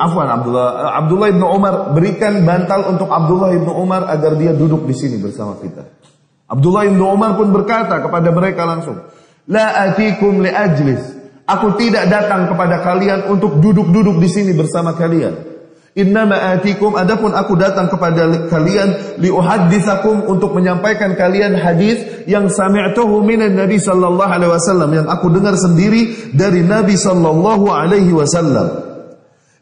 Umar berikan bantal untuk Abdullah ibnu Umar agar dia duduk di sini bersama kita. Abdullah ibnu Umar pun berkata kepada mereka langsung, la atikum li ajlis. Aku tidak datang kepada kalian untuk duduk-duduk di sini bersama kalian. Innama atikum, adapun aku datang kepada kalian li uhadditsakum, untuk menyampaikan kalian hadis yang sami'tuhu minan Nabi sallallahu alaihi wasallam, yang aku dengar sendiri dari Nabi sallallahu alaihi wasallam,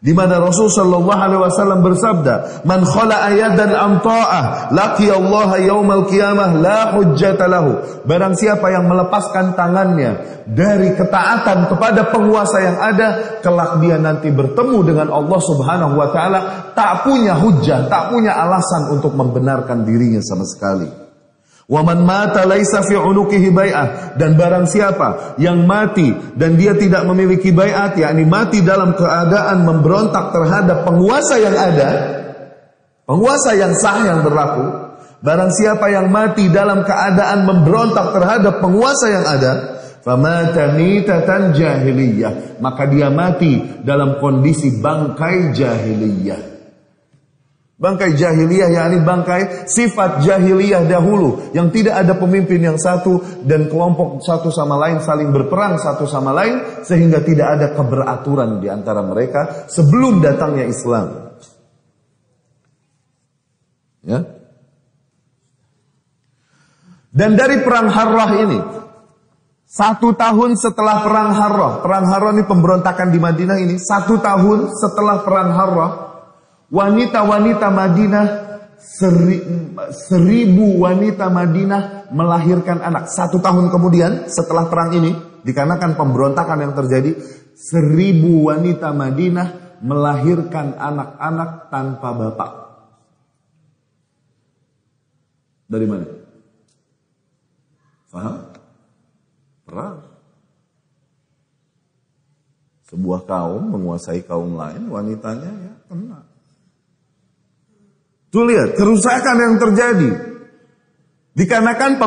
di mana Rasul sallallahu alaihi wasallam bersabda, man khala'a yadan an ta'ah laqiyallaha yaumal qiyamah la hujjata lahu. Barang siapa yang melepaskan tangannya dari ketaatan kepada penguasa yang ada, kelak dia nanti bertemu dengan Allah Subhanahu wa taala tak punya hujjah, tak punya alasan untuk membenarkan dirinya sama sekali. Wa man mata laisa fi unuqihi bai'ah, dan barang siapa yang mati dan dia tidak memiliki bai'at, yakni mati dalam keadaan memberontak terhadap penguasa yang ada, penguasa yang sah yang berlaku, barang siapa yang mati dalam keadaan memberontak terhadap penguasa yang ada, famata mitatan jahiliyah, maka dia mati dalam kondisi bangkai jahiliyah. Bangkai jahiliyah yakni bangkai sifat jahiliyah dahulu, yang tidak ada pemimpin yang satu dan kelompok satu sama lain saling berperang satu sama lain, sehingga tidak ada keberaturan di antara mereka sebelum datangnya Islam. Ya. Dan dari perang Harrah ini, 1 tahun setelah perang Harrah ini pemberontakan di Madinah ini, 1 tahun setelah perang Harrah, wanita-wanita Madinah, 1000 wanita Madinah melahirkan anak. 1 tahun kemudian setelah perang ini, dikarenakan pemberontakan yang terjadi, 1000 wanita Madinah melahirkan anak-anak tanpa bapak. Dari mana? Paham? Perang. Sebuah kaum menguasai kaum lain, wanitanya ya kena. Tuh lihat kerusakan yang terjadi dikarenakan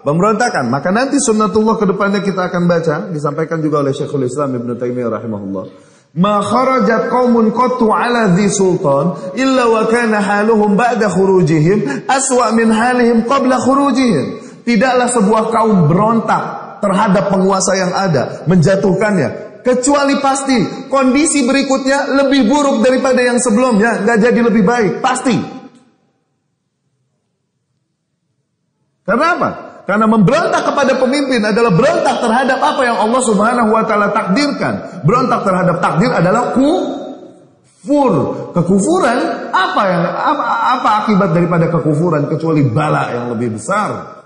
pemberontakan. Maka nanti sunnatullah ke depannya kita akan baca, disampaikan juga oleh Syekhul Islam Ibnu Taimiyah rahimahullah. Ma kharajat qaumun qattu ala dhi sultan illa wa kana haluhum ba'da khurujihim aswa min halihim qabla khurujihim. Tidaklah sebuah kaum berontak terhadap penguasa yang ada, menjatuhkannya, kecuali pasti kondisi berikutnya lebih buruk daripada yang sebelumnya, nggak jadi lebih baik, pasti. Karena apa? Karena memberontak kepada pemimpin adalah berontak terhadap apa yang Allah Subhanahu wa taala takdirkan. Berontak terhadap takdir adalah kufur. Kekufuran, apa akibat daripada kekufuran kecuali bala yang lebih besar.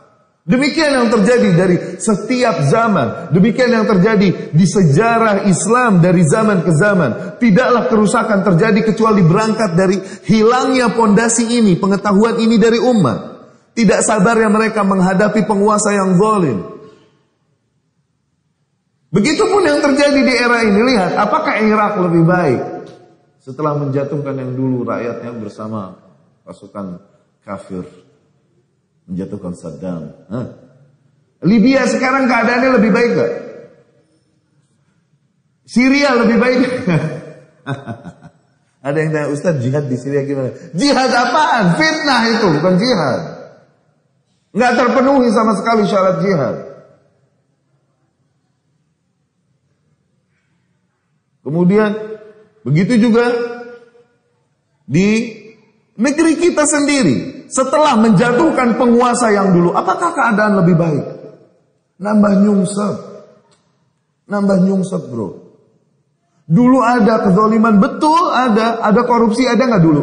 Demikian yang terjadi dari setiap zaman. Demikian yang terjadi di sejarah Islam dari zaman ke zaman. Tidaklah kerusakan terjadi kecuali berangkat dari hilangnya pondasi ini, pengetahuan ini dari umat. Tidak sabarnya mereka menghadapi penguasa yang zalim. Begitupun yang terjadi di era ini. Lihat, apakah Irak lebih baik setelah menjatuhkan yang dulu rakyatnya bersama pasukan kafir, menjatuhkan Saddam? Libya sekarang keadaannya lebih baik gak? Syria lebih baik? Ada yang tanya, Ustaz, jihad di Syria gimana? Jihad apaan? Fitnah itu, bukan jihad. Nggak terpenuhi sama sekali syarat jihad. Kemudian begitu juga di negeri kita sendiri. Setelah menjatuhkan penguasa yang dulu, apakah keadaan lebih baik? Nambah nyungsep bro. Dulu ada kezaliman, betul ada korupsi, ada nggak dulu?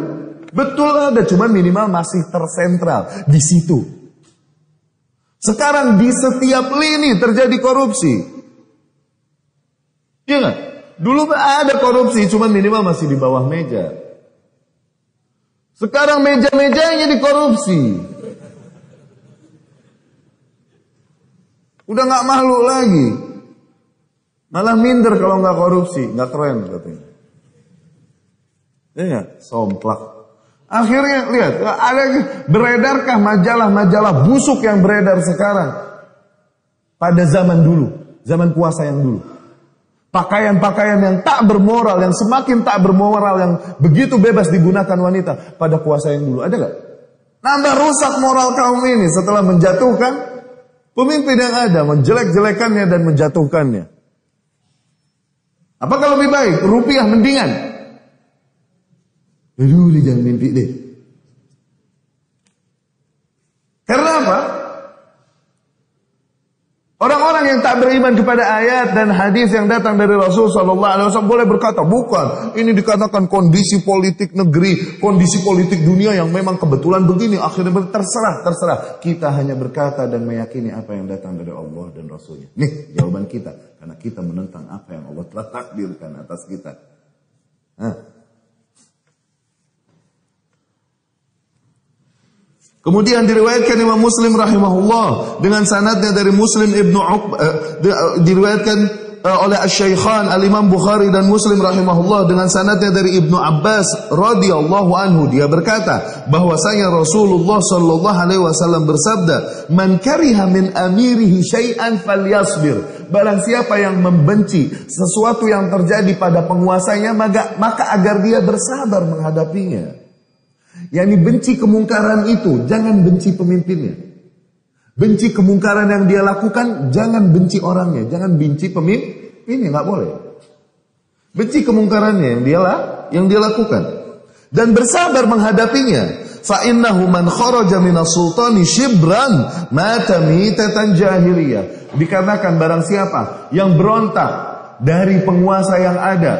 Betul ada, cuman minimal masih tersentral di situ. Sekarang di setiap lini terjadi korupsi. Iya nggak? Dulu ada korupsi, cuman minimal masih di bawah meja. Sekarang meja-mejanya dikorupsi. Udah nggak malu lagi. Malah minder kalau nggak korupsi, nggak keren katanya. Iya, somplak. Akhirnya lihat, ada beredarkah majalah-majalah busuk yang beredar sekarang pada zaman dulu, zaman kuasa yang dulu. Pakaian-pakaian yang tak bermoral, yang semakin tak bermoral, yang begitu bebas digunakan wanita pada kuasa yang dulu. Ada gak? Nambah rusak moral kaum ini setelah menjatuhkan pemimpin yang ada, menjelek-jelekannya dan menjatuhkannya. Apakah lebih baik? Rupiah mendingan? Aduh, jangan mimpi deh. Karena apa? Orang-orang yang tak beriman kepada ayat dan hadis yang datang dari Rasul Sallallahu Alaihi Wasallam boleh berkata, bukan, ini dikatakan kondisi politik negeri, kondisi politik dunia yang memang kebetulan begini. Akhirnya terserah. Kita hanya berkata dan meyakini apa yang datang dari Allah dan Rasulnya. Nih jawaban kita, karena kita menentang apa yang Allah telah takdirkan atas kita. Kemudian diriwayatkan Imam Muslim rahimahullah dengan sanadnya dari Muslim Ibnu diriwayatkan oleh Asy-Syaikhan Al-Imam Bukhari dan Muslim rahimahullah dengan sanadnya dari Ibnu Abbas radhiyallahu anhu, dia berkata bahwasanya Rasulullah sallallahu alaihi wasallam bersabda, "Man kariha min amirihi syai'an falyasbir." Barang siapa yang membenci sesuatu yang terjadi pada penguasanya, maka agar dia bersabar menghadapinya. Yang benci kemungkaran itu, jangan benci pemimpinnya. Benci kemungkaran yang dia lakukan, jangan benci orangnya, jangan benci pemimpinnya, nggak boleh. Benci kemungkarannya yang dia lakukan dan bersabar menghadapinya. Fa innahu man kharaja minas sultani shibran mata mitatan jahiliyah. Dikarenakan barang siapa yang berontak dari penguasa yang ada,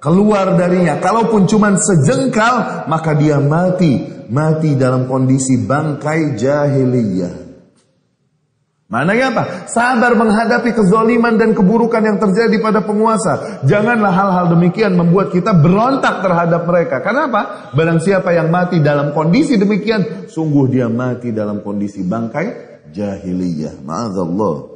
keluar darinya, kalaupun cuma sejengkal, maka dia mati dalam kondisi bangkai jahiliyah. Maknanya apa? Sabar menghadapi kezaliman dan keburukan yang terjadi pada penguasa. Janganlah hal-hal demikian membuat kita berontak terhadap mereka. Kenapa? Barang siapa yang mati dalam kondisi demikian, sungguh dia mati dalam kondisi bangkai jahiliyah. Ma'adzallah.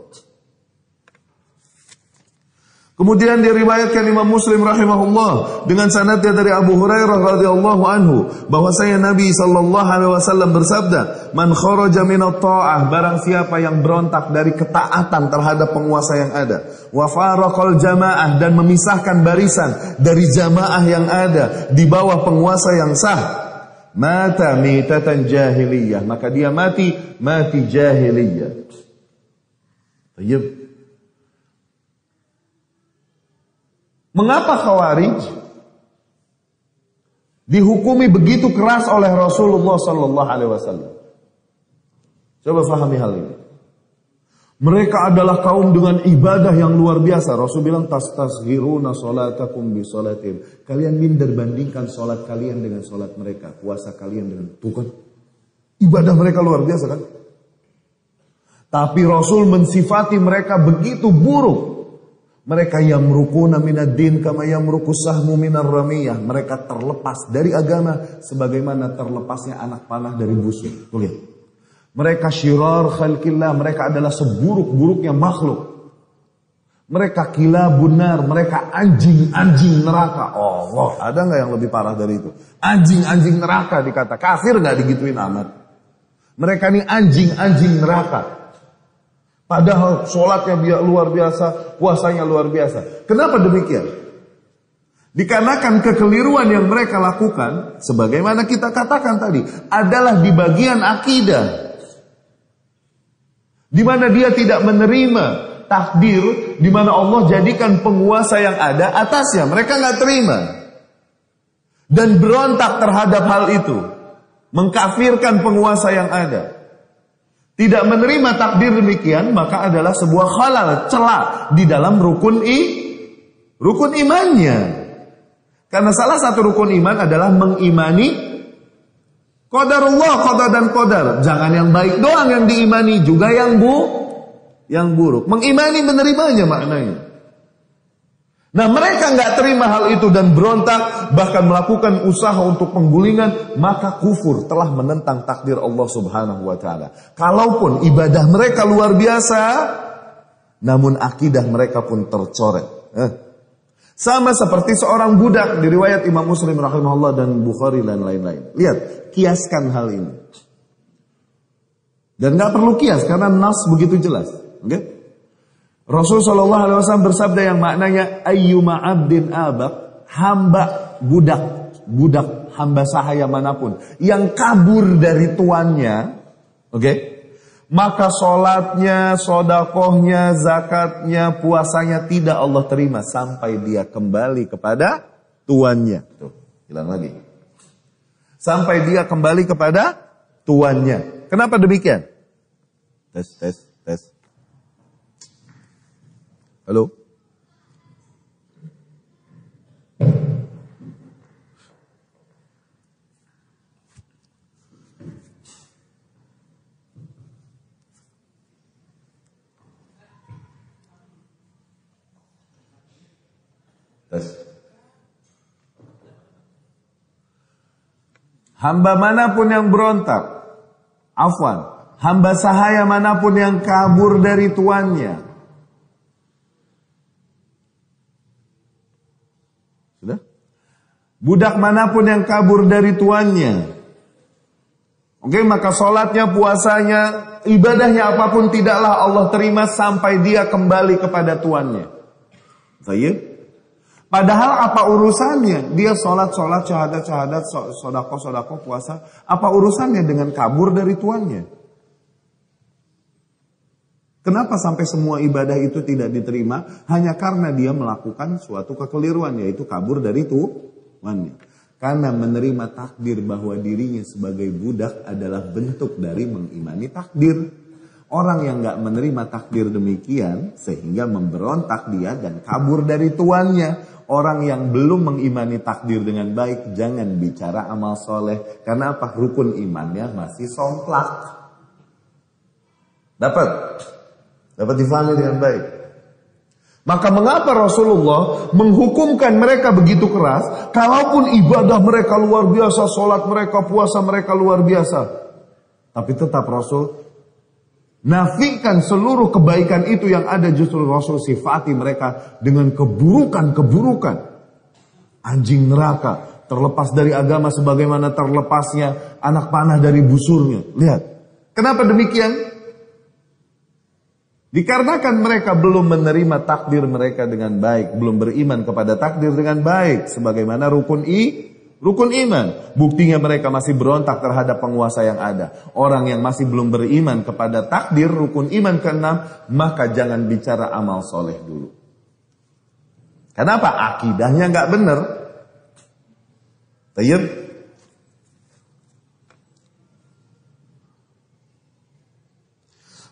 Kemudian diriwayatkan Imam Muslim rahimahullah dengan sanadnya dari Abu Hurairah radhiyallahu anhu bahwasanya Nabi sallallahu alaihi wasallam bersabda, "Man kharaja minat ta'ah," barang siapa yang berontak dari ketaatan terhadap penguasa yang ada, wa faraqal jamaah, dan memisahkan barisan dari jamaah yang ada di bawah penguasa yang sah, mata mitatan jahiliyah, maka dia mati jahiliyah. Baik. Mengapa Khawarij dihukumi begitu keras oleh Rasulullah sallallahu alaihi wasallam? Coba pahami hal ini. Mereka adalah kaum dengan ibadah yang luar biasa. Rasul bilang tastasghiruna salatakum bi salatin. Kalian minder bandingkan salat kalian dengan salat mereka, puasa kalian dengan bukan. Ibadah mereka luar biasa kan? Tapi Rasul mensifati mereka begitu buruk. Mereka yamrukuna minad din kama yamruku sahmu minar ramiyah. Mereka terlepas dari agama sebagaimana terlepasnya anak panah dari busur. Lihat. Mereka syirar khalqillah, mereka adalah seburuk-buruknya makhluk. Mereka kilabun nar, mereka anjing-anjing neraka. Allah, ada enggak yang lebih parah dari itu? Anjing-anjing neraka dikata. Kafir enggak digituin amat. Mereka ini anjing-anjing neraka. Padahal sholatnya luar biasa, puasanya luar biasa. Kenapa demikian? Dikarenakan kekeliruan yang mereka lakukan, sebagaimana kita katakan tadi, adalah di bagian akidah. Di mana dia tidak menerima takdir, di mana Allah jadikan penguasa yang ada atasnya. Mereka nggak terima. Dan berontak terhadap hal itu. Mengkafirkan penguasa yang ada. Tidak menerima takdir demikian, maka adalah sebuah khalal, celah di dalam rukun imannya. Karena salah satu rukun iman adalah mengimani qadarullah, qadar dan qadar. Jangan yang baik doang yang diimani, juga yang buruk. Mengimani menerimanya maknanya. Nah, mereka nggak terima hal itu dan berontak, bahkan melakukan usaha untuk penggulingan, maka kufur, telah menentang takdir Allah Subhanahu wa taala. Kalaupun ibadah mereka luar biasa, namun akidah mereka pun tercoret. Sama seperti seorang budak di riwayat Imam Muslim rahimahullah dan Bukhari dan lain-lain. Lihat, kiaskan hal ini. Dan nggak perlu kias karena nas begitu jelas. Oke? Rasul sallallahu alaihi wasallam bersabda yang maknanya ayyuma abdin abak, hamba budak hamba sahaya manapun yang kabur dari tuannya, oke? Maka salatnya, sedekahnya, zakatnya, puasanya tidak Allah terima sampai dia kembali kepada tuannya. Tuh, hilang lagi. Sampai dia kembali kepada tuannya. Kenapa demikian? Tes. Halo? Tes. Hamba manapun yang berontak Afwan, hamba sahaya manapun yang kabur dari tuannya. Sudah? Budak manapun yang kabur dari tuannya. Oke, maka sholatnya, puasanya, ibadahnya apapun tidaklah Allah terima sampai dia kembali kepada tuannya. Baik. Padahal apa urusannya? Dia sholat, syahadat, sodako, puasa. Apa urusannya dengan kabur dari tuannya? Kenapa sampai semua ibadah itu tidak diterima? Hanya karena dia melakukan suatu kekeliruan, yaitu kabur dari tuannya. Karena menerima takdir bahwa dirinya sebagai budak adalah bentuk dari mengimani takdir. Orang yang gak menerima takdir demikian sehingga memberontak dia dan kabur dari tuannya. Orang yang belum mengimani takdir dengan baik jangan bicara amal soleh. Karena apa? Rukun imannya masih somplak. Dapat difahami dengan baik. Maka mengapa Rasulullah menghukumkan mereka begitu keras? Kalaupun ibadah mereka luar biasa, sholat mereka, puasa mereka luar biasa. Tapi tetap Rasul nafikan seluruh kebaikan itu yang ada, justru Rasul sifati mereka dengan keburukan-keburukan. Anjing neraka, terlepas dari agama sebagaimana terlepasnya anak panah dari busurnya. Lihat, kenapa demikian? Dikarenakan mereka belum menerima takdir mereka dengan baik, belum beriman kepada takdir dengan baik, sebagaimana rukun iman. Buktinya mereka masih berontak terhadap penguasa yang ada. Orang yang masih belum beriman kepada takdir rukun iman ke-6, maka jangan bicara amal soleh dulu. Kenapa? Akidahnya nggak benar. Tayyib.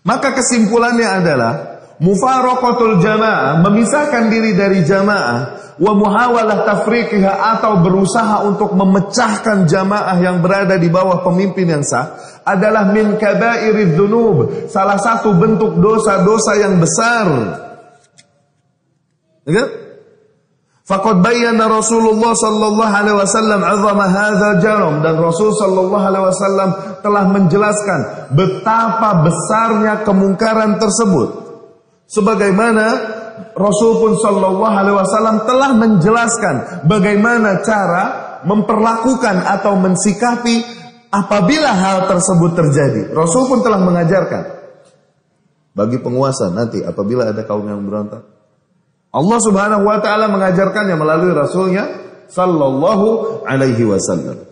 Maka kesimpulannya adalah mufaraqatul jamaah, memisahkan diri dari jamaah, wa muhawalah tafriqiha, atau berusaha untuk memecahkan jamaah yang berada di bawah pemimpin yang sah, adalah min kabairidz dzunub, salah satu bentuk dosa-dosa yang besar. Ya? Faqad bayyana Rasulullah sallallahu alaihi wasallam 'azama hadzal jarum, dan Rasul sallallahu alaihi wasallam telah menjelaskan betapa besarnya kemungkaran tersebut. Sebagaimana Rasul pun sallallahu alaihi wasallam telah menjelaskan bagaimana cara memperlakukan atau mensikapi apabila hal tersebut terjadi. Rasul pun telah mengajarkan bagi penguasa nanti apabila ada kaum yang berontak. Allah Subhanahu wa taala mengajarkannya melalui Rasulnya sallallahu alaihi wasallam.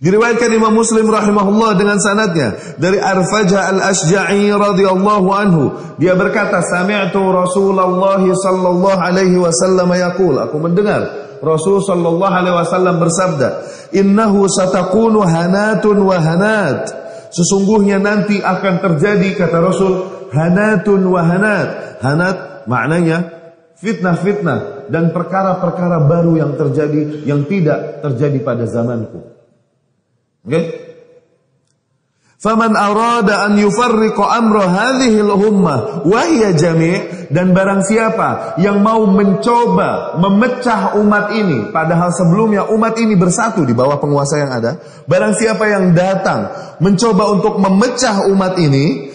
Diriwayatkan Imam Muslim rahimahullah dengan sanadnya dari Arfajah al-Ashja'i radhiyallahu anhu, dia berkata, sami'tu Rasulullah sallallahu alaihi wasallam yaqul, aku mendengar Rasul sallallahu alaihi wasallam bersabda, innahu satakunu hanatun wa hanat. Sesungguhnya nanti akan terjadi, kata Rasul, hanatun wa hanat. Hanat maknanya fitnah-fitnah dan perkara-perkara baru yang terjadi yang tidak terjadi pada zamanku. Oke? Faman arada an yufarriqa amra hadhihi al-ummah wa hiya jami', dan barang siapa yang mau mencoba memecah umat ini, padahal sebelumnya umat ini bersatu di bawah penguasa yang ada, barang siapa yang datang mencoba untuk memecah umat ini,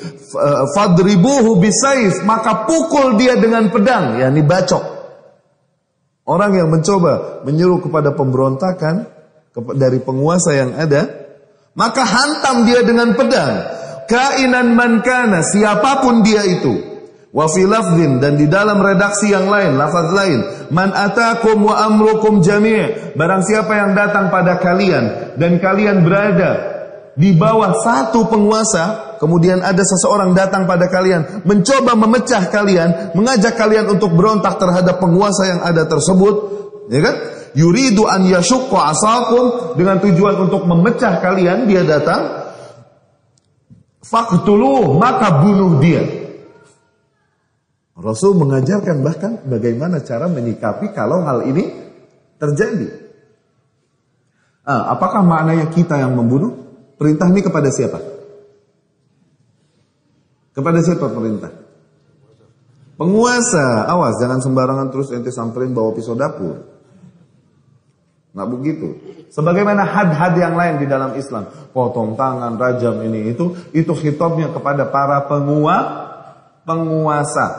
fadribuhu bisayf, maka pukul dia dengan pedang, yakni bacok. Orang yang mencoba menyuruh kepada pemberontakan dari penguasa yang ada, maka hantam dia dengan pedang, kainan man kana, siapapun dia itu. Wa fi lafdhin, dan di dalam redaksi yang lain, lafaz lain, man atakum wa amrukum jami', barang siapa yang datang pada kalian dan kalian berada di bawah satu penguasa, kemudian ada seseorang datang pada kalian mencoba memecah kalian, mengajak kalian untuk berontak terhadap penguasa yang ada tersebut, ya kan? Yuridu an yashukku asakum, dengan tujuan untuk memecah kalian, dia datang, faqtuluh, maka bunuh dia. Rasul mengajarkan bahkan bagaimana cara menyikapi kalau hal ini terjadi. Apakah maknanya kita yang membunuh? Perintah ini kepada siapa? Kepada siapa perintah? Penguasa. Awas, jangan sembarangan terus ente samperin bawa pisau dapur. Nggak begitu. Sebagaimana had-had yang lain di dalam Islam. Potong tangan, rajam ini itu khitabnya kepada para penguasa.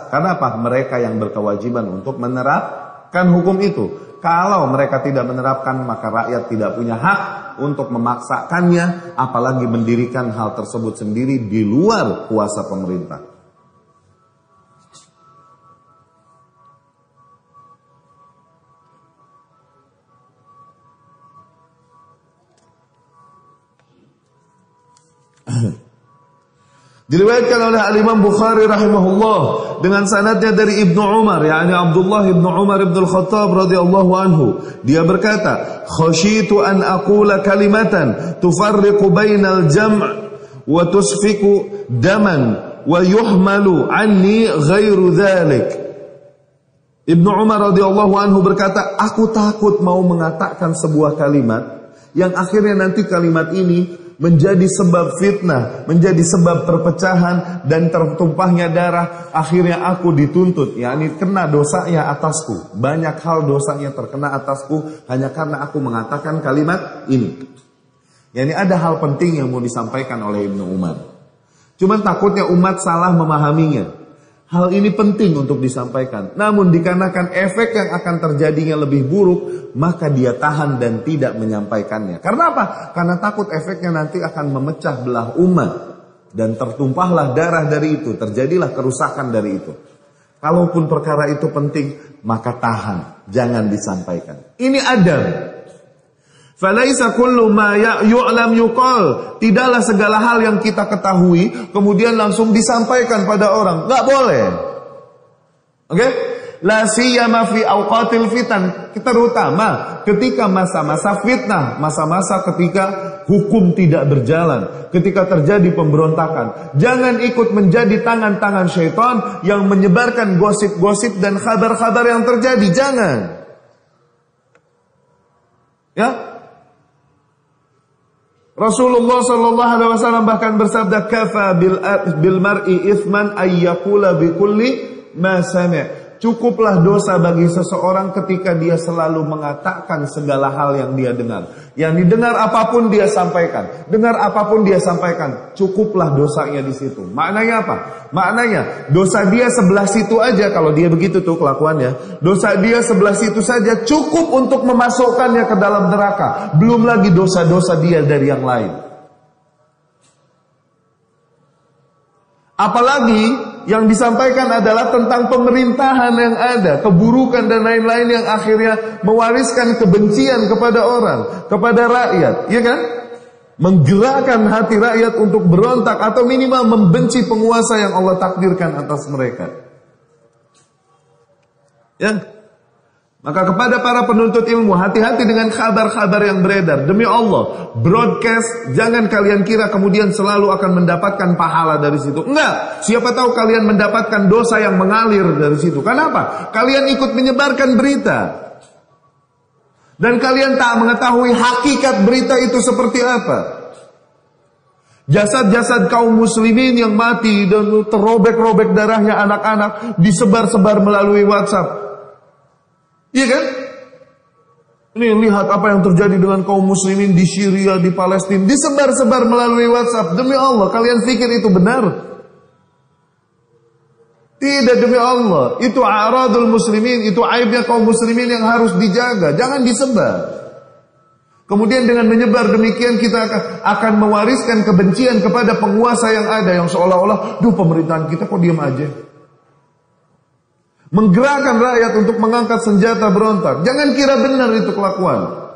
Karena apa? Mereka yang berkewajiban untuk menerapkan hukum itu. Kalau mereka tidak menerapkan, maka rakyat tidak punya hak untuk memaksakannya, apalagi mendirikan hal tersebut sendiri di luar kuasa pemerintah. Diriwayatkan oleh Al-Imam Bukhari rahimahullah dengan sanadnya dari Ibnu Umar, yakni Abdullah Ibnu Umar Ibn Al-Khattab radhiyallahu anhu. Dia berkata, "Khasyitu an aqula kalimatan tufarriqu bainal jam' wa tusfiku daman wa yuhmalu anni ghairu dzalik." Ibnu Umar radhiyallahu anhu berkata, aku takut mau mengatakan sebuah kalimat yang akhirnya nanti kalimat ini menjadi sebab fitnah, menjadi sebab perpecahan dan tertumpahnya darah. Akhirnya aku dituntut, yakni kena dosanya atasku. Banyak hal dosanya terkena atasku hanya karena aku mengatakan kalimat ini. Yani ada hal penting yang mau disampaikan oleh Ibnu Umar. Cuman takutnya umat salah memahaminya. Hal ini penting untuk disampaikan. Namun dikarenakan efek yang akan terjadinya lebih buruk, maka dia tahan dan tidak menyampaikannya. Karena apa? Karena takut efeknya nanti akan memecah belah umat. Dan tertumpahlah darah dari itu. Terjadilah kerusakan dari itu. Kalaupun perkara itu penting, maka tahan. Jangan disampaikan. Ini adab. Falaisa kullu ma yu'lam yuqal. Tidaklah segala hal yang kita ketahui kemudian langsung disampaikan pada orang. Enggak boleh. Oke? La siyama fi awqatil fitan. Terutama ketika masa-masa fitnah, masa-masa ketika hukum tidak berjalan, ketika terjadi pemberontakan. Jangan ikut menjadi tangan-tangan syaitan yang menyebarkan gosip-gosip dan kabar-kabar yang terjadi. Jangan. Ya? Rasulullah sallallahu alaihi wasallam bahkan bersabda, kafa bil mar'i ithman ayyakula bi kulli ma sami'. Cukuplah dosa bagi seseorang ketika dia selalu mengatakan segala hal yang dia dengar. Yang didengar apapun dia sampaikan. Dengar apapun dia sampaikan. Cukuplah dosanya di situ. Maknanya apa? Maknanya dosa dia sebelah situ aja kalau dia begitu tuh kelakuannya. Dosa dia sebelah situ saja cukup untuk memasukkannya ke dalam neraka. Belum lagi dosa-dosa dia dari yang lain. Apalagi yang disampaikan adalah tentang pemerintahan yang ada, keburukan dan lain-lain yang akhirnya mewariskan kebencian kepada orang, kepada rakyat, ya kan? Menggerakkan hati rakyat untuk berontak atau minimal membenci penguasa yang Allah takdirkan atas mereka. Ya. Maka kepada para penuntut ilmu, hati-hati dengan kabar-kabar yang beredar. Demi Allah, broadcast, jangan kalian kira kemudian selalu akan mendapatkan pahala dari situ. Enggak, siapa tahu kalian mendapatkan dosa yang mengalir dari situ. Kenapa? Kalian ikut menyebarkan berita. Dan kalian tak mengetahui hakikat berita itu seperti apa. Jasad-jasad kaum muslimin yang mati dan terrobek-robek darahnya anak-anak disebar-sebar melalui WhatsApp. Iya kan? Ini lihat apa yang terjadi dengan kaum muslimin di Syria, di Palestina. Disebar-sebar melalui WhatsApp. Demi Allah, kalian pikir itu benar? Tidak, demi Allah. Itu a'radul muslimin, itu aibnya kaum muslimin yang harus dijaga. Jangan disebar. Kemudian dengan menyebar demikian kita akan mewariskan kebencian kepada penguasa yang ada. Yang seolah-olah, duh pemerintahan kita kok diam aja. Menggerakkan rakyat untuk mengangkat senjata berontak. Jangan kira benar itu kelakuan.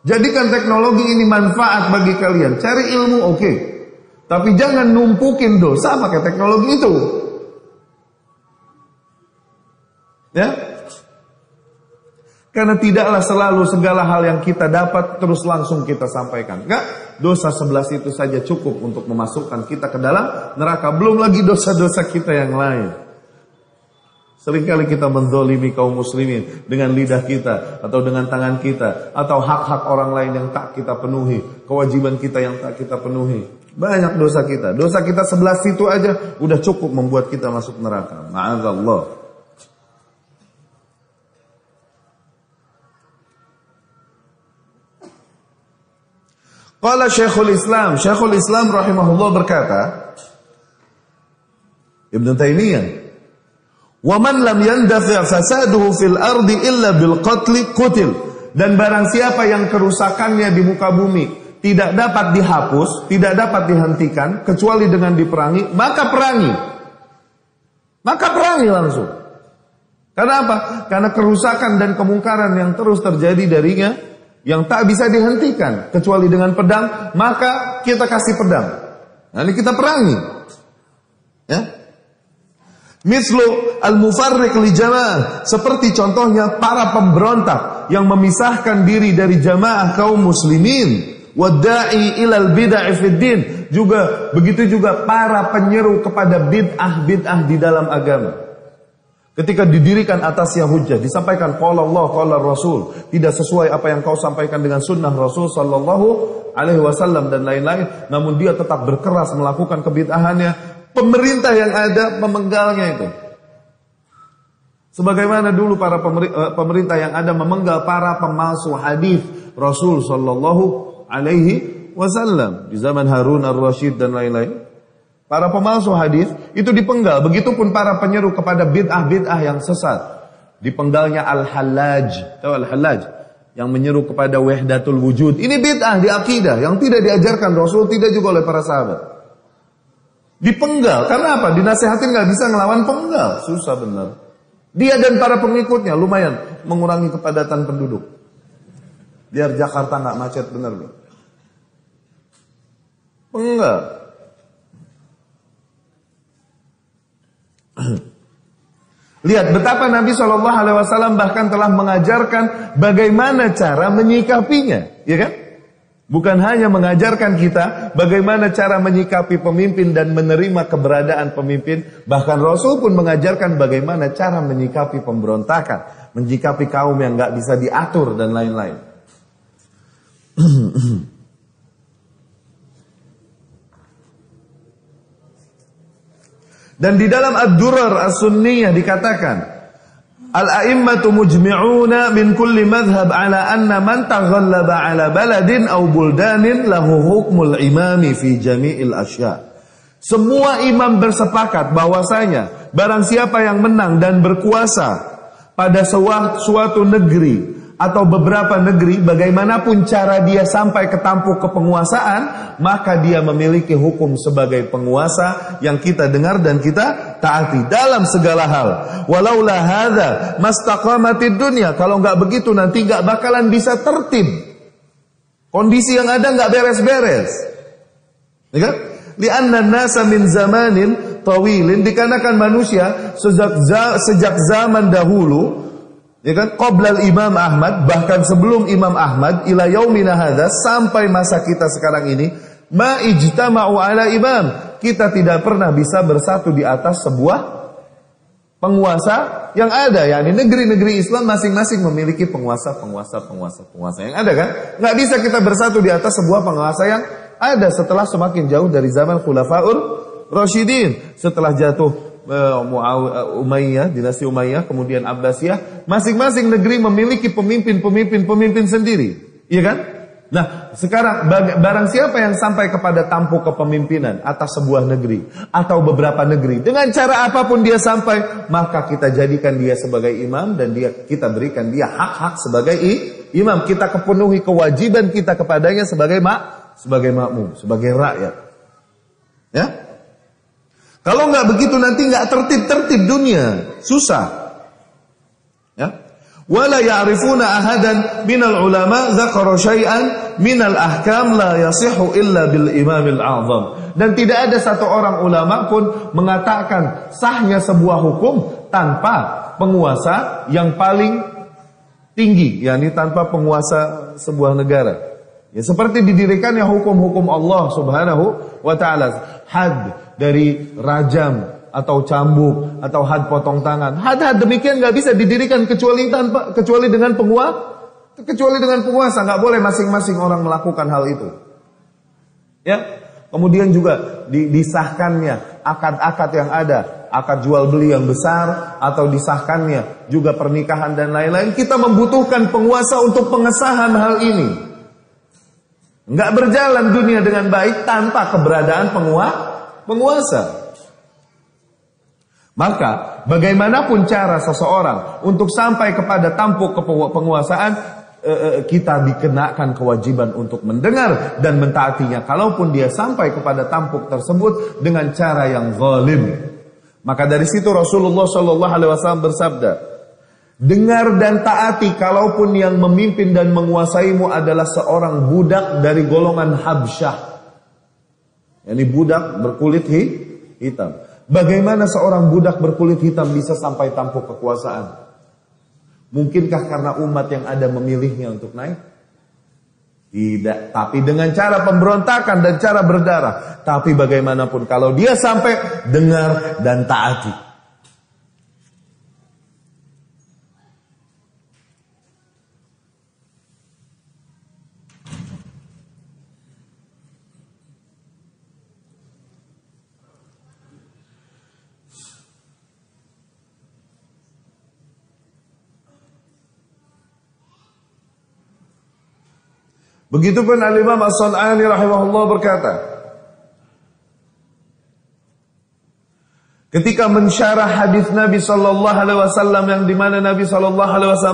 Jadikan teknologi ini manfaat bagi kalian. Cari ilmu oke. Tapi jangan numpukin dosa pakai teknologi itu. Ya? Karena tidaklah selalu segala hal yang kita dapat terus langsung kita sampaikan. Enggak, dosa sebelah situ saja cukup untuk memasukkan kita ke dalam neraka. Belum lagi dosa-dosa kita yang lain. Seringkali kita menzolimi kaum muslimin dengan lidah kita atau dengan tangan kita atau hak-hak orang lain yang tak kita penuhi, kewajiban kita yang tak kita penuhi. Banyak dosa kita. Dosa kita sebelah situ aja udah cukup membuat kita masuk neraka. Ma'adzallah. Qala Syekhul Islam rahimahullah berkata, Ibnu Taimiyah, "Wa man lam yandafi' fasaduhu fil ardi illa bil qatli qutil." Dan barang siapa yang kerusakannya di muka bumi tidak dapat dihapus, tidak dapat dihentikan kecuali dengan diperangi, maka perangi. Maka perangi langsung. Karena apa? Karena kerusakan dan kemungkaran yang terus terjadi darinya yang tak bisa dihentikan kecuali dengan pedang, maka kita kasih pedang. Nah, ini kita perangi. Ya? Mislu al-mufarriq li jamaah, seperti contohnya para pemberontak yang memisahkan diri dari jamaah kaum muslimin, wadda'i ilal bid'ah fid din, juga begitu juga para penyeru kepada bid'ah di dalam agama. Ketika didirikan atasnya hujjah, disampaikan qala Allah qala Rasul, tidak sesuai apa yang kau sampaikan dengan sunnah Rasul sallallahu alaihi wasallam dan lain-lain, namun dia tetap berkeras melakukan kebid'ahannya. Pemerintah yang ada memenggalnya itu. Sebagaimana dulu para pemerintah yang ada memenggal para pemalsu hadis Rasul sallallahu alaihi wasallam di zaman Harun ar-Rasyid dan lain-lain. Para pemalsu hadis itu dipenggal, begitupun para penyeru kepada bid'ah yang sesat. Dipenggalnya Al-Hallaj, tahu Al-Hallaj yang menyeru kepada wahdatul wujud. Ini bid'ah di akidah yang tidak diajarkan Rasul, tidak juga oleh para sahabat. Dipenggal, karena apa? Dinasihatin gak bisa ngelawan penggal, susah benar. Dia dan para pengikutnya lumayan mengurangi kepadatan penduduk, biar Jakarta gak macet benar loh. Penggal. Lihat betapa Nabi SAW bahkan telah mengajarkan bagaimana cara menyikapinya, ya kan? Bukan hanya mengajarkan kita bagaimana cara menyikapi pemimpin dan menerima keberadaan pemimpin, bahkan Rasul pun mengajarkan bagaimana cara menyikapi pemberontakan, menyikapi kaum yang gak bisa diatur dan lain-lain. Dan di dalam Ad-Durar As-Sunniyah dikatakan, Al-a'immatu mujmi'una min kulli madhhab ala anna man taghallaba ala baladin aw buldanin lahu hukmul imami fi jami'il asya. Semua imam bersepakat bahwasanya barang siapa yang menang dan berkuasa pada suatu negeri atau beberapa negeri, bagaimanapun cara dia sampai ke tampuk kepenguasaan, maka dia memiliki hukum sebagai penguasa yang kita dengar dan kita taati dalam segala hal. Walaula hadza mastaqamatid dunya, kalau enggak begitu nanti enggak bakalan bisa tertib. Kondisi yang ada enggak beres-beres. Ya kan? Li'anna an-nasa min zamanin tawilin, dikarenakan manusia sejak zaman dahulu, ya kan, qoblal Imam Ahmad, bahkan sebelum Imam Ahmad, ila yaumina hadza, sampai masa kita sekarang ini, ma ijtama'u ala imam, kita tidak pernah bisa bersatu di atas sebuah penguasa yang ada. Yani negeri-negeri Islam masing-masing memiliki penguasa yang ada kan? Nggak bisa kita bersatu di atas sebuah penguasa yang ada setelah semakin jauh dari zaman Khulafaur Rasyidin, setelah jatuh Umayyah, dinasti Umayyah, kemudian Abbasiyah, masing-masing negeri memiliki pemimpin sendiri, iya kan? Nah, sekarang barang siapa yang sampai kepada tampuk kepemimpinan atas sebuah negeri atau beberapa negeri, dengan cara apapun dia sampai, maka kita jadikan dia sebagai imam dan kita berikan dia hak-hak sebagai imam. Kita kepenuhi kewajiban kita kepadanya sebagai makmum, sebagai rakyat. Ya? Kalau nggak begitu nanti nggak tertib dunia, susah. Ya. Wala ya'rifuna ahadan minal ulama dzakara syai'an minal ahkam la yasihu illa bil imamil a'zam. Dan tidak ada satu orang ulama pun mengatakan sahnya sebuah hukum tanpa penguasa yang paling tinggi, yakni tanpa penguasa sebuah negara. Ya, seperti didirikannya hukum-hukum Allah Subhanahu wa taala, had dari rajam atau cambuk atau had potong tangan. Had demikian nggak bisa didirikan kecuali dengan penguasa, nggak boleh masing-masing orang melakukan hal itu. Ya. Kemudian juga disahkannya akad-akad yang ada, akad jual beli yang besar, atau disahkannya juga pernikahan dan lain-lain. Kita membutuhkan penguasa untuk pengesahan hal ini. Nggak berjalan dunia dengan baik tanpa keberadaan penguasa. Maka bagaimanapun cara seseorang untuk sampai kepada tampuk penguasaan, kita dikenakan kewajiban untuk mendengar dan mentaatinya. Kalaupun dia sampai kepada tampuk tersebut dengan cara yang zalim. Maka dari situ Rasulullah SAW bersabda, dengar dan taati kalaupun yang memimpin dan menguasaimu adalah seorang budak dari golongan Habsyah. Yani budak berkulit hitam. Bagaimana seorang budak berkulit hitam bisa sampai tampuk kekuasaan? Mungkinkah karena umat yang ada memilihnya untuk naik? Tidak, tapi dengan cara pemberontakan dan cara berdarah. Tapi bagaimanapun kalau dia sampai dengar dan taati. Begitupun Al-Imam As-Sun'ani rahimahullah berkata, ketika mensyarah hadis Nabi SAW yang dimana Nabi SAW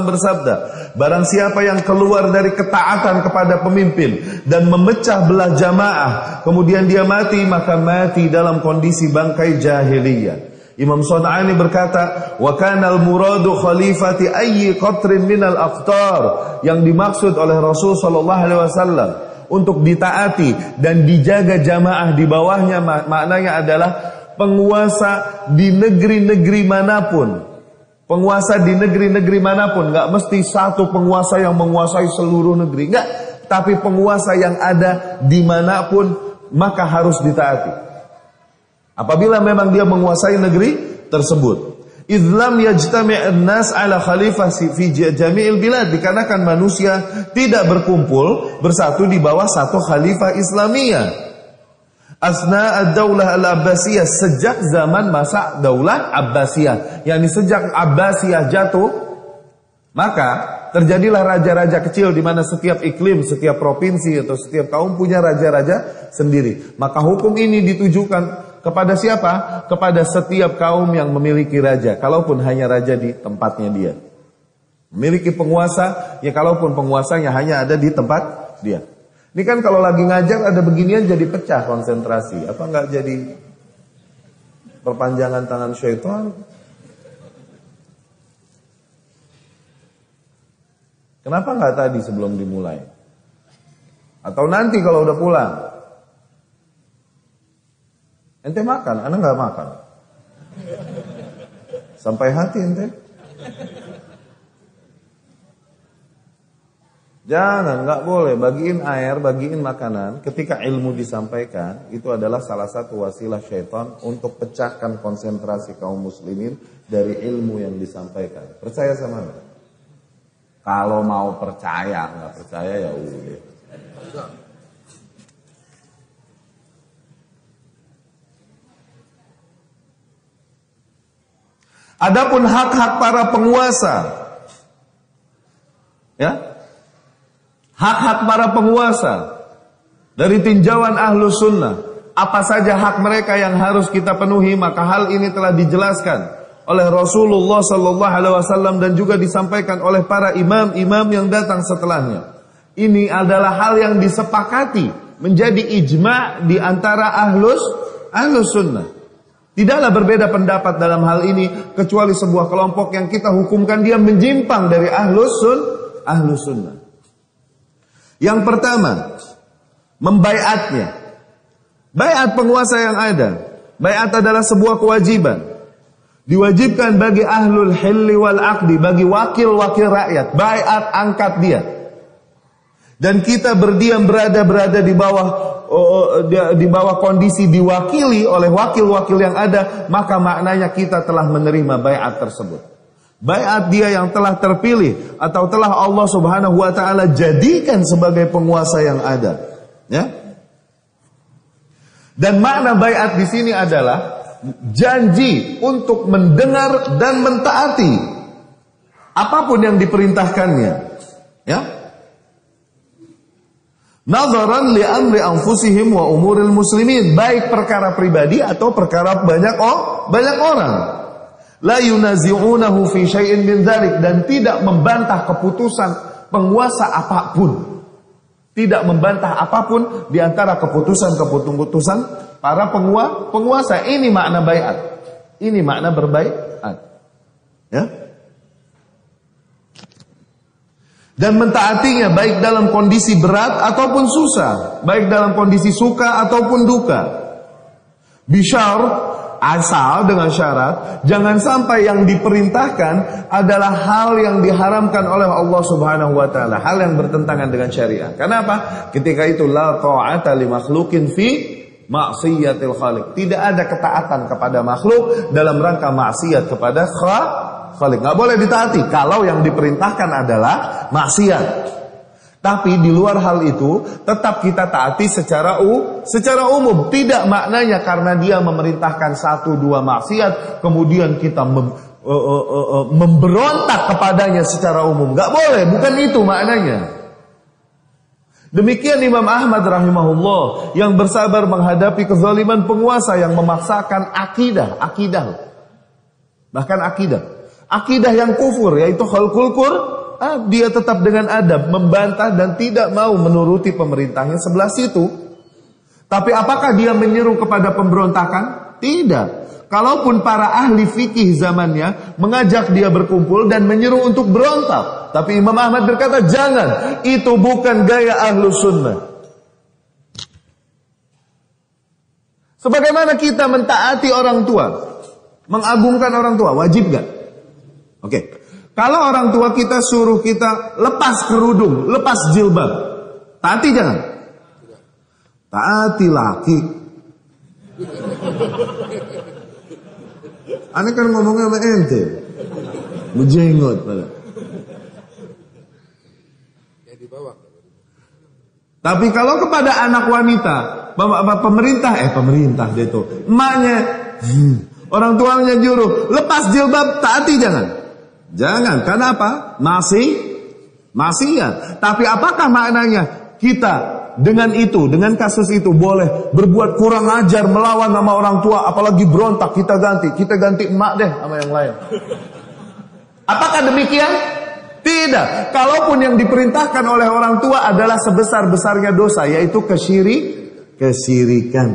bersabda, barang siapa yang keluar dari ketaatan kepada pemimpin dan memecah belah jamaah, kemudian dia mati, maka mati dalam kondisi bangkai jahiliyah. Imam Sun'ani berkata, wa kana al-muradu khalifati ayyi qatrin minal aqtar, yang dimaksud oleh Rasul sallallahu alaihi wasallam untuk ditaati dan dijaga jamaah di bawahnya, maknanya adalah penguasa di negeri-negeri manapun. Penguasa di negeri-negeri manapun, enggak mesti satu penguasa yang menguasai seluruh negeri, enggak, tapi penguasa yang ada dimanapun maka harus ditaati. Apabila memang dia menguasai negeri tersebut. Islam yajtami'un nas ala khalifah fi jami'il bilad, dikarenakan manusia tidak berkumpul bersatu di bawah satu khalifah Islamiyah. Asna ad-daulah al-Abbasiyah, sejak zaman masa daulah Abbasiyah, yakni sejak Abbasiyah jatuh, maka terjadilah raja-raja kecil di mana setiap iklim, setiap provinsi atau setiap kaum punya raja-raja sendiri. Maka hukum ini ditujukan kepada siapa? Kepada setiap kaum yang memiliki raja, kalaupun hanya raja di tempatnya dia. Memiliki penguasa, ya kalaupun penguasanya hanya ada di tempat dia. Ini kan kalau lagi ngajar ada beginian jadi pecah konsentrasi. Apa enggak jadi perpanjangan tangan syaitan? Kenapa enggak tadi sebelum dimulai? Atau nanti kalau udah pulang? Ente makan, anak nggak makan. Sampai hati ente. Jangan, nggak boleh bagiin air, bagiin makanan. Ketika ilmu disampaikan, itu adalah salah satu wasilah syaitan untuk pecahkan konsentrasi kaum muslimin dari ilmu yang disampaikan. Percaya sama enggak? Kalau mau percaya, nggak percaya ya udah. Adapun hak-hak para penguasa, ya, hak-hak para penguasa dari tinjauan Ahlus Sunnah, apa saja hak mereka yang harus kita penuhi, maka hal ini telah dijelaskan oleh Rasulullah SAW dan juga disampaikan oleh para imam-imam yang datang setelahnya. Ini adalah hal yang disepakati menjadi ijma' di antara Ahlus Sunnah. Tidaklah berbeda pendapat dalam hal ini kecuali sebuah kelompok yang kita hukumkan dia menyimpang dari Ahlus Sunnah. Yang pertama, membaiatnya. Baiat penguasa yang ada. Baiat adalah sebuah kewajiban. Diwajibkan bagi ahlul hilli wal aqdi, bagi wakil-wakil rakyat. Baiat, angkat dia. Dan kita berdiam berada di bawah kondisi diwakili oleh wakil-wakil yang ada, maka maknanya kita telah menerima baiat tersebut. Baiat dia yang telah terpilih atau telah Allah Subhanahu wa taala jadikan sebagai penguasa yang ada, ya. Dan makna baiat di sini adalah janji untuk mendengar dan mentaati apapun yang diperintahkannya, ya. Nadharan li amri anfusihim wa umuril muslimin, baik perkara pribadi atau perkara banyak orang. La yunazi'unahu fi syai'in min dzalik, dan tidak membantah keputusan penguasa apapun. Tidak membantah apapun di antara keputusan para penguasa. Ini makna baiat. Ini makna berbaiat. Ya? Dan mentaatinya baik dalam kondisi berat ataupun susah, baik dalam kondisi suka ataupun duka. Bisyar, asal dengan syarat jangan sampai yang diperintahkan adalah hal yang diharamkan oleh Allah Subhanahu wa taala, hal yang bertentangan dengan syariat. Kenapa? Ketika itu la ta'ata li makhluqin fi ma'siyatil khaliq. Tidak ada ketaatan kepada makhluk dalam rangka maksiat kepada Khalik. Nggak boleh ditaati kalau yang diperintahkan adalah maksiat. Tapi di luar hal itu tetap kita taati secara umum. Tidak maknanya karena dia memerintahkan 1-2 maksiat kemudian kita memberontak kepadanya secara umum. Nggak boleh, bukan itu maknanya. Demikian Imam Ahmad rahimahullah yang bersabar menghadapi kezaliman penguasa yang memaksakan akidah. Bahkan akidah yang kufur, yaitu khalqul Qur'an, dia tetap dengan adab membantah dan tidak mau menuruti pemerintahnya sebelah situ. Tapi apakah dia menyeru kepada pemberontakan? Tidak. Kalaupun para ahli fikih zamannya mengajak dia berkumpul dan menyeru untuk berontak, tapi Imam Ahmad berkata jangan, itu bukan gaya Ahlus Sunnah. Sebagaimana kita mentaati orang tua, mengagungkan orang tua, wajib gak? Oke. Kalau orang tua kita suruh kita lepas kerudung, lepas jilbab, taati jangan? Taati laki. Aneh kan ngomongnya sama ente, menjenggot pada. Tapi kalau kepada anak wanita, pemerintah dia tuh, emaknya, orang tuanya juru, lepas jilbab, taati jangan? Jangan, karena apa? Maksiat. Tapi apakah maknanya kita dengan kasus itu boleh berbuat kurang ajar, melawan nama orang tua, apalagi berontak, kita ganti emak deh sama yang lain. Apakah demikian? Tidak. Kalaupun yang diperintahkan oleh orang tua adalah sebesar-besarnya dosa, yaitu kesyirikan.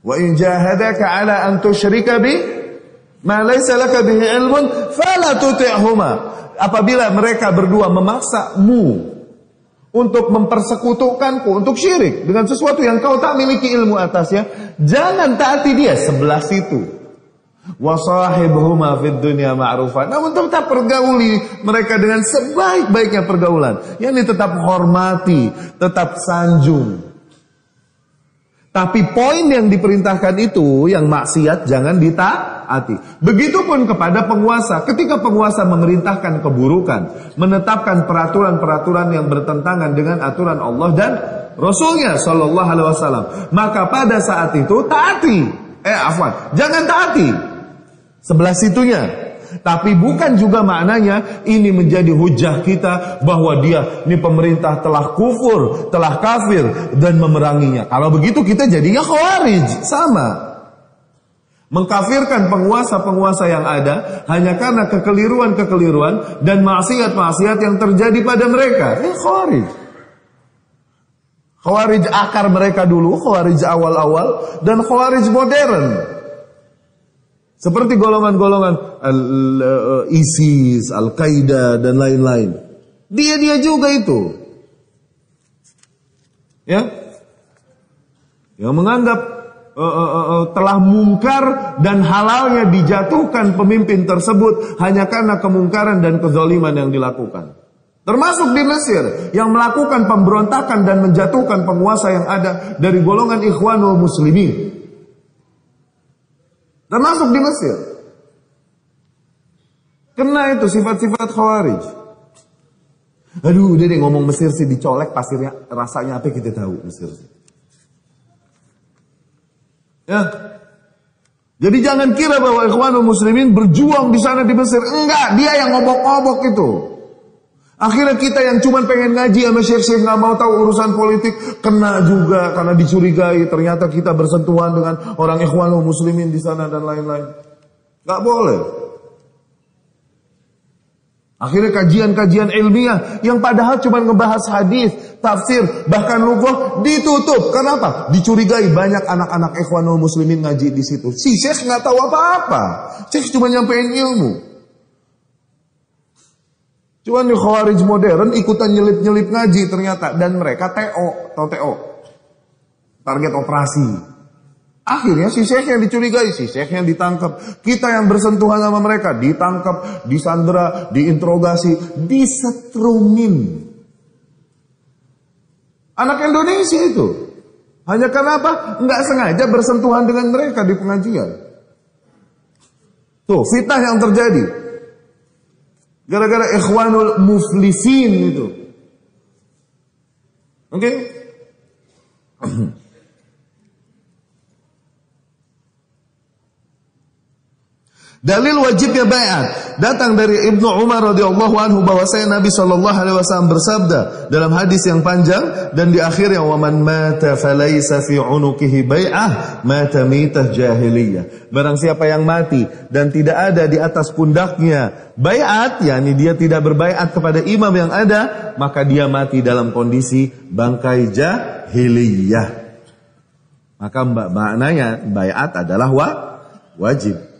Wa in jahadaka ala an tusyrika bi ma laysa laka bihi ilmun fala tuti'huma. Apabila mereka berdua memaksamu untuk mempersekutukanku, untuk syirik dengan sesuatu yang kau tak miliki ilmu atasnya, jangan taati dia sebelah situ. Wasahibhuma fid dunya ma'rufa. Namun tetap pergauli mereka dengan sebaik-baiknya pergaulan. Yang tetap hormati, tetap sanjung. Tapi poin yang diperintahkan itu, yang maksiat jangan ditaati. Begitupun kepada penguasa. Ketika penguasa memerintahkan keburukan, menetapkan peraturan-peraturan yang bertentangan dengan aturan Allah dan Rasulnya Shallallahu Alaihi Wasallam, maka pada saat itu taati. Jangan taati sebelah situnya. Tapi bukan juga maknanya ini menjadi hujah kita bahwa ini pemerintah telah kufur, telah kafir dan memeranginya. Kalau begitu kita jadinya khawarij, sama. Mengkafirkan penguasa-penguasa yang ada hanya karena kekeliruan-kekeliruan dan maksiat-maksiat yang terjadi pada mereka. Khawarij. Khawarij akar mereka dulu, khawarij awal-awal dan khawarij modern. Seperti golongan-golongan ISIS, Al-Qaeda dan lain-lain. Dia juga itu. Ya. Yang menganggap telah mungkar dan halalnya dijatuhkan pemimpin tersebut hanya karena kemungkaran dan kezaliman yang dilakukan. Termasuk di Mesir yang melakukan pemberontakan dan menjatuhkan penguasa yang ada dari golongan Ikhwanul Muslimin. Termasuk di Mesir. Kena itu sifat-sifat khawarij. Aduh, udah deh ngomong Mesir sih dicolek pasirnya, rasanya apa kita tahu Mesir sih. Ya. Jadi jangan kira bahwa Ikhwanul Muslimin berjuang di sana di Mesir. Enggak, dia yang ngobok-ngobok itu. Akhirnya kita yang cuma pengen ngaji sama syekh-syekh nggak mau tahu urusan politik kena juga karena dicurigai ternyata kita bersentuhan dengan orang Ikhwanul Muslimin di sana dan lain-lain. Nggak boleh. Akhirnya kajian-kajian ilmiah yang padahal cuma ngebahas hadis, tafsir, bahkan lughah ditutup. Kenapa? Dicurigai banyak anak-anak Ikhwanul Muslimin ngaji di situ. Si syekh nggak tahu apa-apa. Syekh cuma nyampein ilmu. Cuman di Khawarij modern ikutan nyelip-nyelip ngaji ternyata. Dan mereka TO, atau TO. Target operasi. Akhirnya si syekh yang dicurigai, si syekh yang ditangkap. Kita yang bersentuhan sama mereka ditangkap, disandera, diinterogasi, disetrumin. Anak Indonesia itu. Hanya kenapa? Nggak sengaja bersentuhan dengan mereka di pengajian. Tuh, fitnah yang terjadi. Gara-gara Ikhwanul Muflisin itu. Oke? Dalil wajibnya bai'at datang dari Ibnu Umar radhiyallahu anhu bahwasanya Nabi sallallahu alaihi wasallam bersabda dalam hadis yang panjang dan di akhirnya wa man mata falaysa fi unuqihi bai'ah mata mitah jahiliyah. Barang siapa yang mati dan tidak ada di atas pundaknya bai'at, yakni dia tidak berbai'at kepada imam yang ada, maka dia mati dalam kondisi bangkai jahiliyah. Maka maknanya bai'at adalah wajib.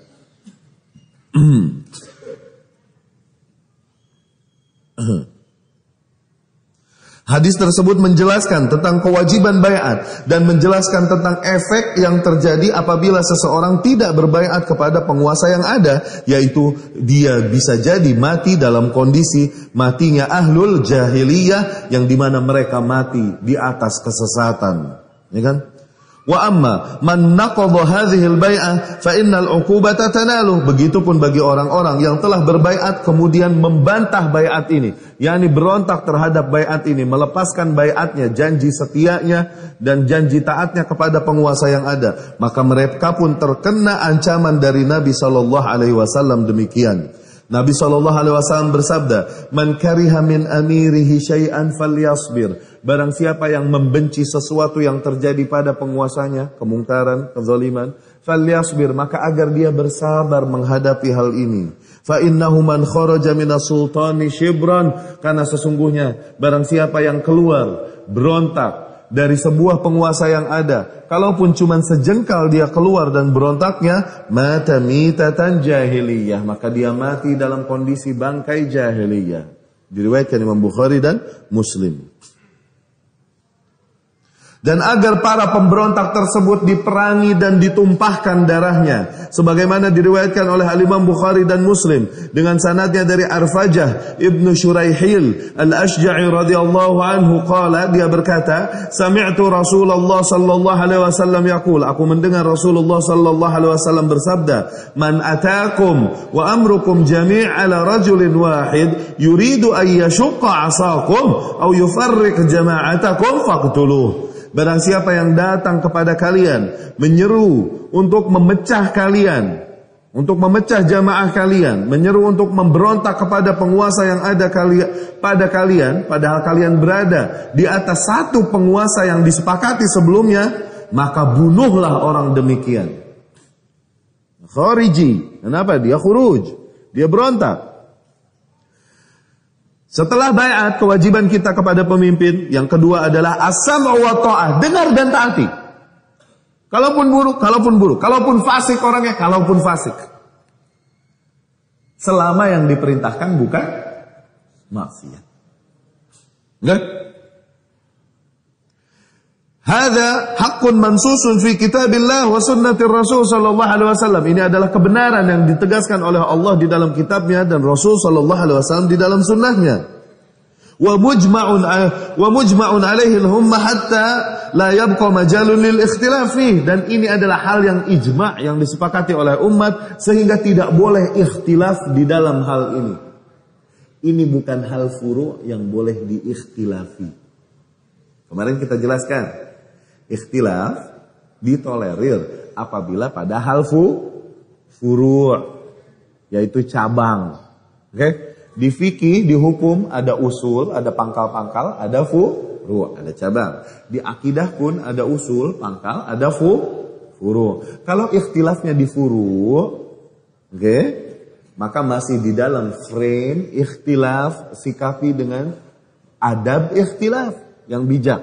Hadis tersebut menjelaskan tentang kewajiban bai'at dan menjelaskan tentang efek yang terjadi apabila seseorang tidak berbai'at kepada penguasa yang ada, yaitu dia bisa jadi mati dalam kondisi matinya ahlul jahiliyah yang dimana mereka mati di atas kesesatan, ya kan? Wa amma man naqadha hadhihi al-bai'ah fa innal 'uqubata tanaluh. Begitupun bagi orang-orang yang telah berbaiat kemudian membantah baiat ini, yakni berontak terhadap baiat ini, melepaskan baiatnya, janji setianya dan janji taatnya kepada penguasa yang ada, maka mereka pun terkena ancaman dari Nabi sallallahu alaihi wasallam demikian. Nabi SAW bersabda, "Man kariha min amirihi syai'an falyasbir." Barang siapa yang membenci sesuatu yang terjadi pada penguasanya, kemungkaran, kezaliman, falyasbir, maka agar dia bersabar menghadapi hal ini. Fa innahu man kharaja minas sultani shibran, karena sesungguhnya barang siapa yang keluar berontak dari sebuah penguasa yang ada, kalaupun cuma sejengkal dia keluar dan berontaknya, mata mitatan jahiliyah, maka dia mati dalam kondisi bangkai jahiliyah. Diriwayatkan Imam Bukhari dan Muslim. Dan agar para pemberontak tersebut diperangi dan ditumpahkan darahnya, sebagaimana diriwayatkan oleh Imam Bukhari dan Muslim dengan sanadnya dari Arfajah Ibnu Shuraihil Al-Ashja'i radhiyallahu anhu qala, dia berkata, sami'tu Rasulullah sallallahu alaihi wasallam yaqul, aku mendengar Rasulullah sallallahu alaihi wasallam bersabda, man atakum wa amrukum jami' ala rajulin wahid yuridu an yashqa 'asakum aw yufarriq jama'atakum faqtuluh. Barang siapa yang datang kepada kalian, menyeru untuk memecah kalian, untuk memecah jamaah kalian, menyeru untuk memberontak kepada penguasa yang ada pada kalian, padahal kalian berada di atas satu penguasa yang disepakati sebelumnya, maka bunuhlah orang demikian. Khariji, kenapa? Dia khuruj, dia berontak. Setelah baiat, kewajiban kita kepada pemimpin yang kedua adalah as-sam'u wa ta'ah, dengar dan taati. Kalaupun buruk, kalaupun fasik orangnya, kalaupun fasik. Selama yang diperintahkan bukan maksiat. Enggak? Hadza haqqun mansusun fi kitabillah wa sunnatir Rasul sallallahu alaihi wasallam. Ini adalah kebenaran yang ditegaskan oleh Allah di dalam kitabnya dan Rasul sallallahu alaihi wasallam di dalam sunnahnya. Wa mujma'un alaihi al-umma hatta la yabqa majalun lil ikhtilaf fihi. Dan ini adalah hal yang ijma' yang disepakati oleh umat sehingga tidak boleh ikhtilaf di dalam hal ini. Ini bukan hal furu' yang boleh diikhtilafi. Kemarin kita jelaskan, ikhtilaf ditolerir apabila pada hal furu', yaitu cabang. Oke? Di fikih, di hukum ada usul, ada pangkal-pangkal, ada furu', ada cabang. Di akidah pun ada usul, pangkal, ada furu'. Kalau ikhtilafnya di furu', oke, maka masih di dalam frame ikhtilaf, sikapi dengan adab ikhtilaf yang bijak.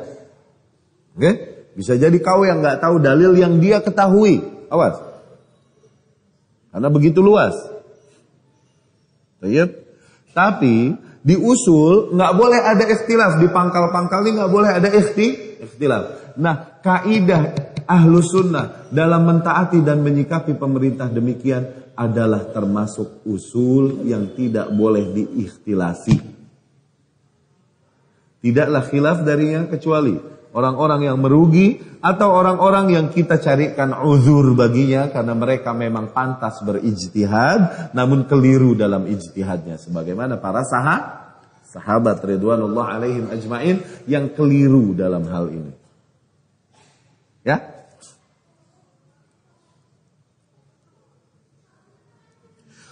Oke? Bisa jadi kau yang nggak tahu dalil yang dia ketahui. Awas. Karena begitu luas. Baik. Tapi di usul nggak boleh ada ikhtilaf, di pangkal-pangkal ini nggak boleh ada ikhtilaf. Nah, kaidah Ahlus Sunnah dalam mentaati dan menyikapi pemerintah demikian adalah termasuk usul yang tidak boleh diikhtilafi. Tidaklah khilaf darinya kecuali orang-orang yang merugi atau orang-orang yang kita carikan uzur baginya karena mereka memang pantas berijtihad namun keliru dalam ijtihadnya, sebagaimana para sahabat ridwanullah alaihim ajmain yang keliru dalam hal ini. Ya?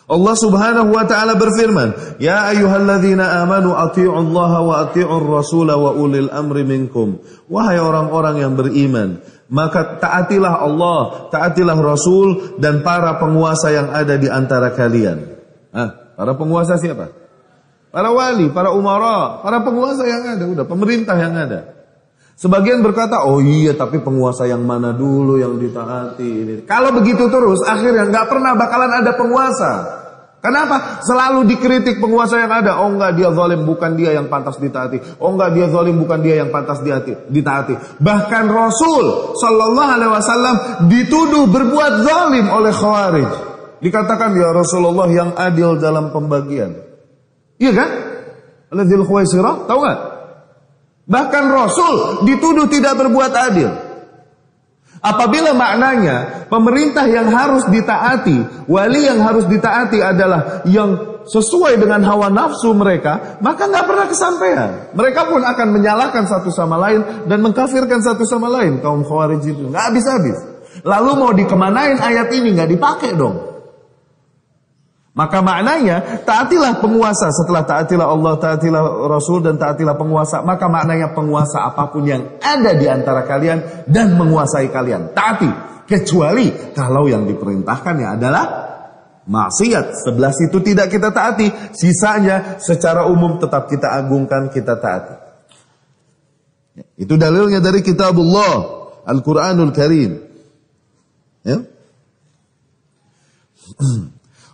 Allah Subhanahu wa taala berfirman, "Ya ayyuhalladzina amanu athi'ullaha wa athi'ur rasula wa ulil amri minkum." Wahai orang-orang yang beriman, maka taatilah Allah, taatilah Rasul dan para penguasa yang ada di antara kalian. Para penguasa siapa? Para wali, para umara, para penguasa yang ada, udah pemerintah yang ada. Sebagian berkata, oh iya tapi penguasa yang mana dulu yang ditaati. Kalau begitu terus, akhirnya nggak pernah bakalan ada penguasa. Kenapa? Selalu dikritik penguasa yang ada. Oh enggak, dia zalim, bukan dia yang pantas ditaati. Oh enggak, dia zalim, bukan dia yang pantas ditaati. Bahkan Rasul Sallallahu Alaihi Wasallam dituduh berbuat zalim oleh Khawarij. Dikatakan ya Rasulullah yang adil dalam pembagian. Iya kan? Al-Dzil Khuwaisirah, tahu nggak? Bahkan Rasul dituduh tidak berbuat adil. Apabila maknanya pemerintah yang harus ditaati, wali yang harus ditaati adalah yang sesuai dengan hawa nafsu mereka, maka nggak pernah kesampaian. Mereka pun akan menyalahkan satu sama lain dan mengkafirkan satu sama lain. Kaum Khawarij itu nggak habis-habis. Lalu mau dikemanain ayat ini? Nggak dipakai dong. Maka maknanya taatilah penguasa, setelah taatilah Allah, taatilah Rasul dan taatilah penguasa. Maka maknanya penguasa apapun yang ada di antara kalian dan menguasai kalian, taati. Kecuali kalau yang diperintahkannya adalah maksiat. 11 itu tidak kita taati, sisanya secara umum tetap kita agungkan, kita taati. Itu dalilnya dari kitabullah Al-Quranul Karim. Ya.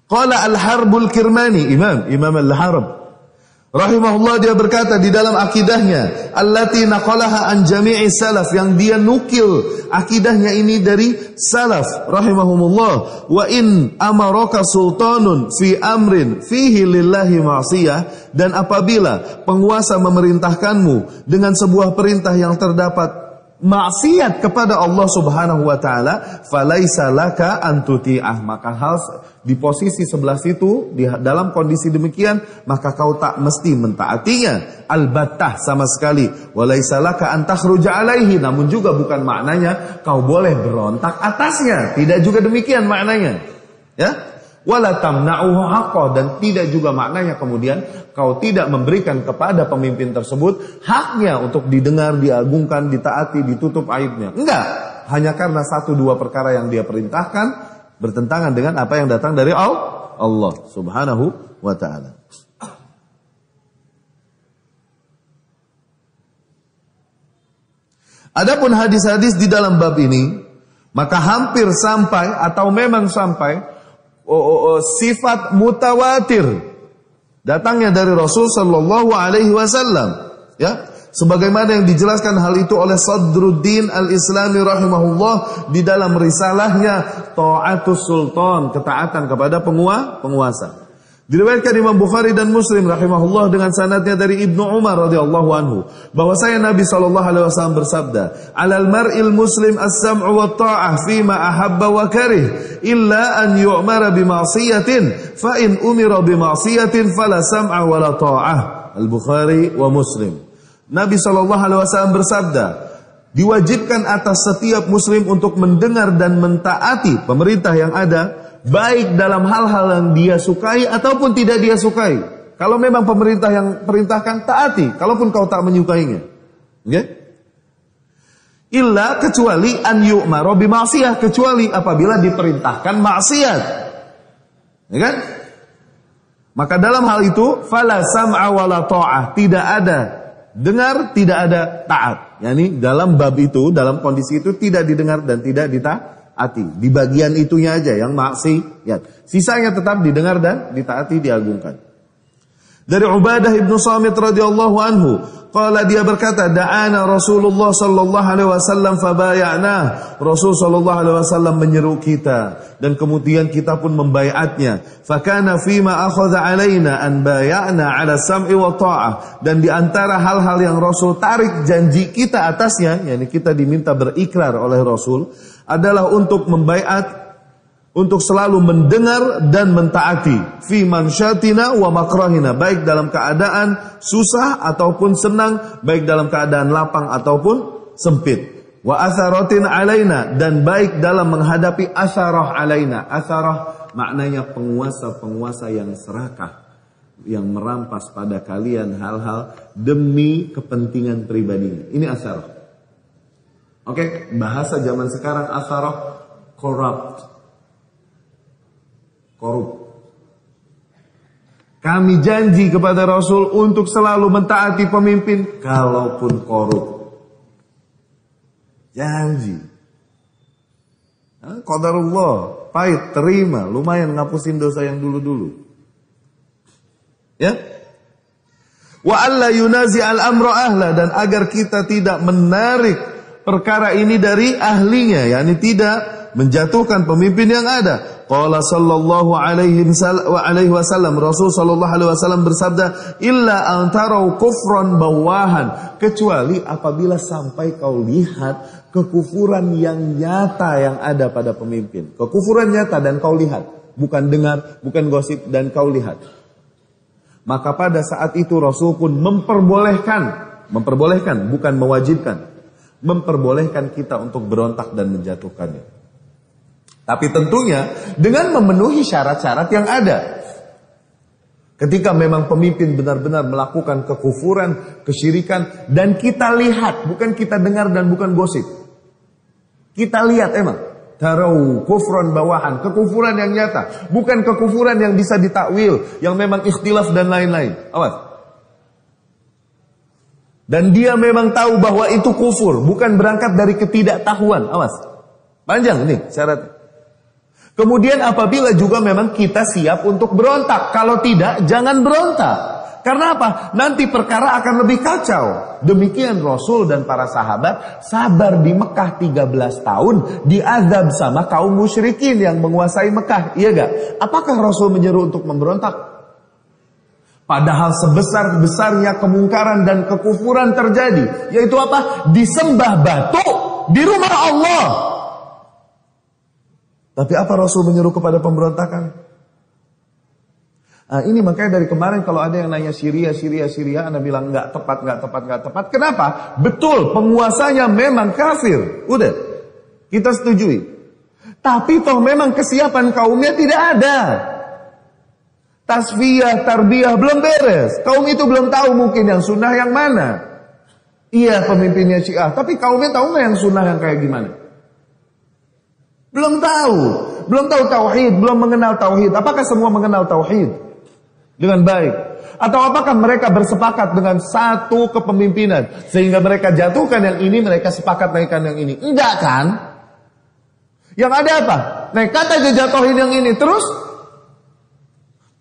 Qala Al-Harbul Kirmani, Imam Al-Harb rahimahullah, dia berkata di dalam akidahnya, allati naqalaha an jami'i salaf, yang dia nukil akidahnya ini dari salaf rahimahumullah, wa in amaraka sultanun fi amrin fihi lillahi ma'siyah, dan apabila penguasa memerintahkanmu dengan sebuah perintah yang terdapat maksiat kepada Allah Subhanahu wa taala, falaisa laka an tuti'ah, maka hal di posisi 11 itu, di dalam kondisi demikian, maka kau tak mesti mentaatinya albattah sama sekali. Walaisa laka an takhruja alaihi, namun juga bukan maknanya kau boleh berontak atasnya, tidak juga demikian maknanya. Ya? Wala tamna'uhu haqqah, dan tidak juga maknanya kemudian kau tidak memberikan kepada pemimpin tersebut haknya untuk didengar, diagungkan, ditaati, ditutup aibnya. Enggak, hanya karena 1-2 perkara yang dia perintahkan bertentangan dengan apa yang datang dari Allah Subhanahu wa ta'ala. Adapun hadis-hadis di dalam bab ini, maka hampir sampai atau memang sampai sifat mutawatir datangnya dari Rasul Sallallahu Alaihi Wasallam, ya, sebagaimana yang dijelaskan hal itu oleh Sadruddin Al-Islami rahimahullah di dalam risalahnya Ta'atus Sultan, ketaatan kepada penguasa. Diriwayatkan Imam Bukhari dan Muslim rahimahullah dengan sanadnya dari Ibnu Umar radhiyallahu anhu, bahwasanya Nabi sallallahu alaihi wasallam bersabda, "Alal mar'il muslim as-sam'u wat ta'ah fi ma ahabba wa karih, illa an yu'mara bi ma'siyatin, fa in umira bi ma'siyatin fala sam'a wa la ta'ah." Al-Bukhari wa Muslim. Nabi sallallahu alaihi wasallam bersabda, diwajibkan atas setiap muslim untuk mendengar dan mentaati pemerintah yang ada, baik dalam hal-hal yang dia sukai ataupun tidak dia sukai. Kalau memang pemerintah yang perintahkan, taati. Kalaupun kau tak menyukainya. Oke? Illa kecuali an yu'mara bi ma'siyah, kecuali apabila diperintahkan maksiat. Ya kan? Maka dalam hal itu fala sam'a wala ta'ah, tidak ada dengar, tidak ada taat. Yani dalam bab itu, dalam kondisi itu tidak didengar dan tidak ditaati. Di bagian itunya aja yang maksiat. Sisanya tetap didengar dan ditaati, diagungkan. Dari Ubadah ibnu Samit radhiyallahu anhu, qala, dia berkata, da'ana Rasulullah sallallahu alaihi wasallam fabaya'na. Rasul sallallahu alaihi wasallam menyeru kita dan kemudian kita pun membaiatnya. Fakana fima akhadha alaina an baya'na ala sam'i wa ta'ah. Dan di antara hal-hal yang Rasul tarik janji kita atasnya, yakni kita diminta berikrar oleh Rasul, adalah untuk membaiat, untuk selalu mendengar dan mentaati fi mansyatina wa makrahina, baik dalam keadaan susah ataupun senang, baik dalam keadaan lapang ataupun sempit. Wa atharatin alaina, dan baik dalam menghadapi asarah alaina. Asarah maknanya penguasa-penguasa yang serakah, yang merampas pada kalian hal-hal demi kepentingan pribadinya. Ini asarah. Oke, bahasa zaman sekarang asarah corrupt. Korup. Kami janji kepada Rasul untuk selalu mentaati pemimpin kalaupun korup. Janji. Qadarullah, pahit, terima, lumayan ngapusin dosa yang dulu-dulu. Ya? Wa alla yunazi al-amra ahla, dan agar kita tidak menarik perkara ini dari ahlinya, yakni tidak menjatuhkan pemimpin yang ada. Qala sallallahu alaihi wasallam, Rasul sallallahu alaihi wasallam bersabda, illa an tarau kufran bawahan, kecuali apabila sampai kau lihat kekufuran yang nyata yang ada pada pemimpin. Kekufuran nyata dan kau lihat, bukan dengar, bukan gosip, dan kau lihat. Maka pada saat itu Rasul pun memperbolehkan, bukan mewajibkan, memperbolehkan kita untuk berontak dan menjatuhkannya. Tapi tentunya dengan memenuhi syarat-syarat yang ada. Ketika memang pemimpin benar-benar melakukan kekufuran, kesyirikan, dan kita lihat, bukan kita dengar dan bukan gosip. Kita lihat emang. Tarau kufran bawahan, kekufuran yang nyata, bukan kekufuran yang bisa ditakwil, yang memang ikhtilaf dan lain-lain. Awas. Dan dia memang tahu bahwa itu kufur, bukan berangkat dari ketidaktahuan. Awas. Panjang nih syaratnya. Kemudian apabila juga memang kita siap untuk berontak. Kalau tidak, jangan berontak. Karena apa? Nanti perkara akan lebih kacau. Demikian Rasul dan para sahabat sabar di Mekah 13 tahun. Diazab sama kaum musyrikin yang menguasai Mekah. Iya gak? Apakah Rasul menyeru untuk memberontak? Padahal sebesar-besarnya kemungkaran dan kekufuran terjadi. Yaitu apa? Disembah batu di rumah Allah. Tapi apa Rasul menyeru kepada pemberontakan? Nah, ini makanya dari kemarin kalau ada yang nanya Syria, Anda bilang nggak tepat. Kenapa? Betul, penguasanya memang kafir. Udah, kita setujui. Tapi toh memang kesiapan kaumnya tidak ada. Tasfiyah, tarbiyah belum beres. Kaum itu belum tahu mungkin yang sunnah yang mana. Iya, pemimpinnya Syiah, tapi kaumnya tahu nggak yang sunnah yang kayak gimana? Belum tahu tauhid, belum mengenal tauhid. Apakah semua mengenal tauhid dengan baik? Atau apakah mereka bersepakat dengan satu kepemimpinan sehingga mereka jatuhkan yang ini, mereka sepakat naikkan yang ini? Enggak kan? Yang ada apa? Nekat aja jatuhin yang ini, terus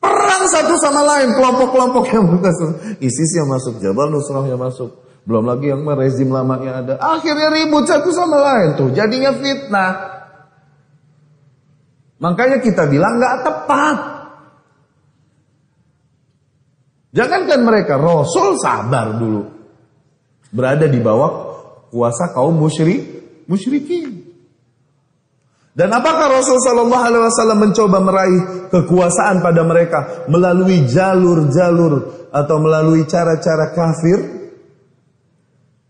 perang satu sama lain, kelompok-kelompok yang masuk. ISIS yang masuk, Jabal Nusrah yang masuk, belum lagi yang rezim lamanya ada. Akhirnya ribut satu sama lain tuh, jadinya fitnah. Makanya kita bilang nggak tepat. Jangankan mereka, Rasul sabar dulu. Berada di bawah kuasa kaum musyrikin. Dan apakah Rasul sallallahu alaihi wasallam mencoba meraih kekuasaan pada mereka melalui jalur-jalur atau melalui cara-cara kafir?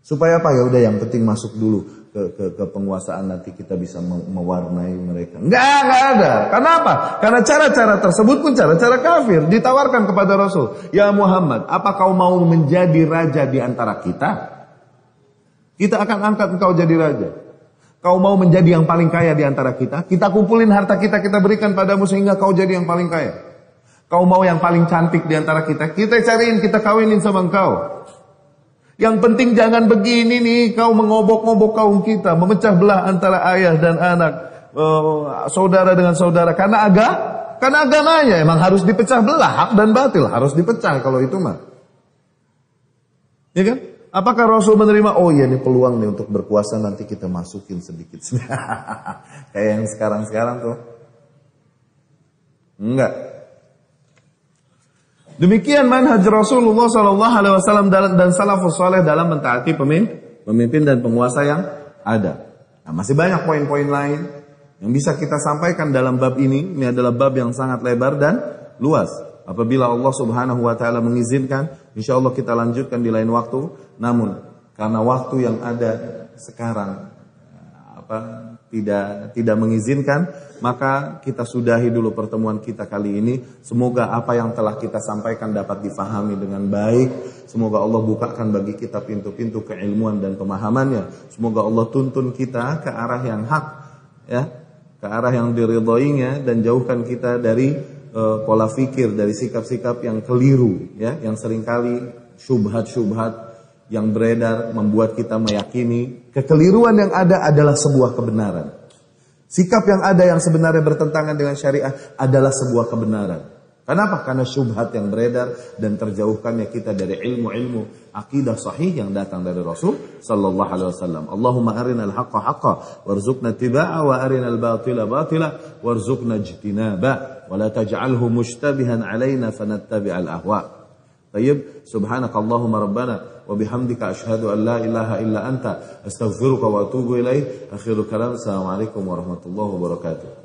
Supaya apa? Ya udah, yang penting masuk dulu. penguasaan nanti kita bisa mewarnai mereka. Enggak ada. Kenapa? Karena cara-cara tersebut pun cara-cara kafir. Ditawarkan kepada Rasul, ya Muhammad, apa kau mau menjadi raja di antara kita? Kita akan angkat engkau jadi raja. Kau mau menjadi yang paling kaya di antara kita? Kita kumpulin harta kita, kita berikan padamu sehingga kau jadi yang paling kaya. Kau mau yang paling cantik di antara kita? Kita cariin, kita kawinin sama engkau. Yang penting jangan begini nih, kau mengobok-ngobok kaum kita, memecah belah antara ayah dan anak, saudara dengan saudara. Karena agamanya emang harus dipecah belah, hak dan batil harus dipecah kalau itu mah. Ya kan? Apakah Rasul menerima, oh iya ini peluang nih untuk berkuasa, nanti kita masukin sedikit. Kayak yang sekarang-sekarang tuh. Enggak. Demikian manhaj Rasulullah SAW dan salafus saleh dalam mentaati pemimpin dan penguasa yang ada. Nah, masih banyak poin-poin lain yang bisa kita sampaikan dalam bab ini. Ini adalah bab yang sangat lebar dan luas. Apabila Allah Subhanahu wa taala mengizinkan, insyaallah kita lanjutkan di lain waktu. Namun karena waktu yang ada sekarang tidak mengizinkan, maka kita sudahi dulu pertemuan kita kali ini. Semoga apa yang telah kita sampaikan dapat difahami dengan baik. Semoga Allah bukakan bagi kita pintu-pintu keilmuan dan pemahamannya. Semoga Allah tuntun kita ke arah yang hak, ya, ke arah yang diridhoinya, dan jauhkan kita dari pola fikir, dari sikap-sikap yang keliru, ya, yang seringkali syubhat-syubhat yang beredar membuat kita meyakini kekeliruan yang ada adalah sebuah kebenaran. Sikap yang ada yang sebenarnya bertentangan dengan syariah adalah sebuah kebenaran. Kenapa? Karena syubhat yang beredar dan terjauhkannya kita dari ilmu-ilmu akidah sahih yang datang dari Rasul sallallahu alaihi wasallam. Allahumma arinal haqqa haqqa warzuqna ittiba'a wa arinal batila batila warzuqna ijtinaba wa la taj'alhu mushtabihan alaina fanattabi'al ahwa. Tayyib, subhanakallahumma rabbana wa bihamdika asyhadu an la ilaha illa anta astaghfiruka wa atubu ilaik. Akhirul kalam, assalamualaikum warahmatullahi wabarakatuh.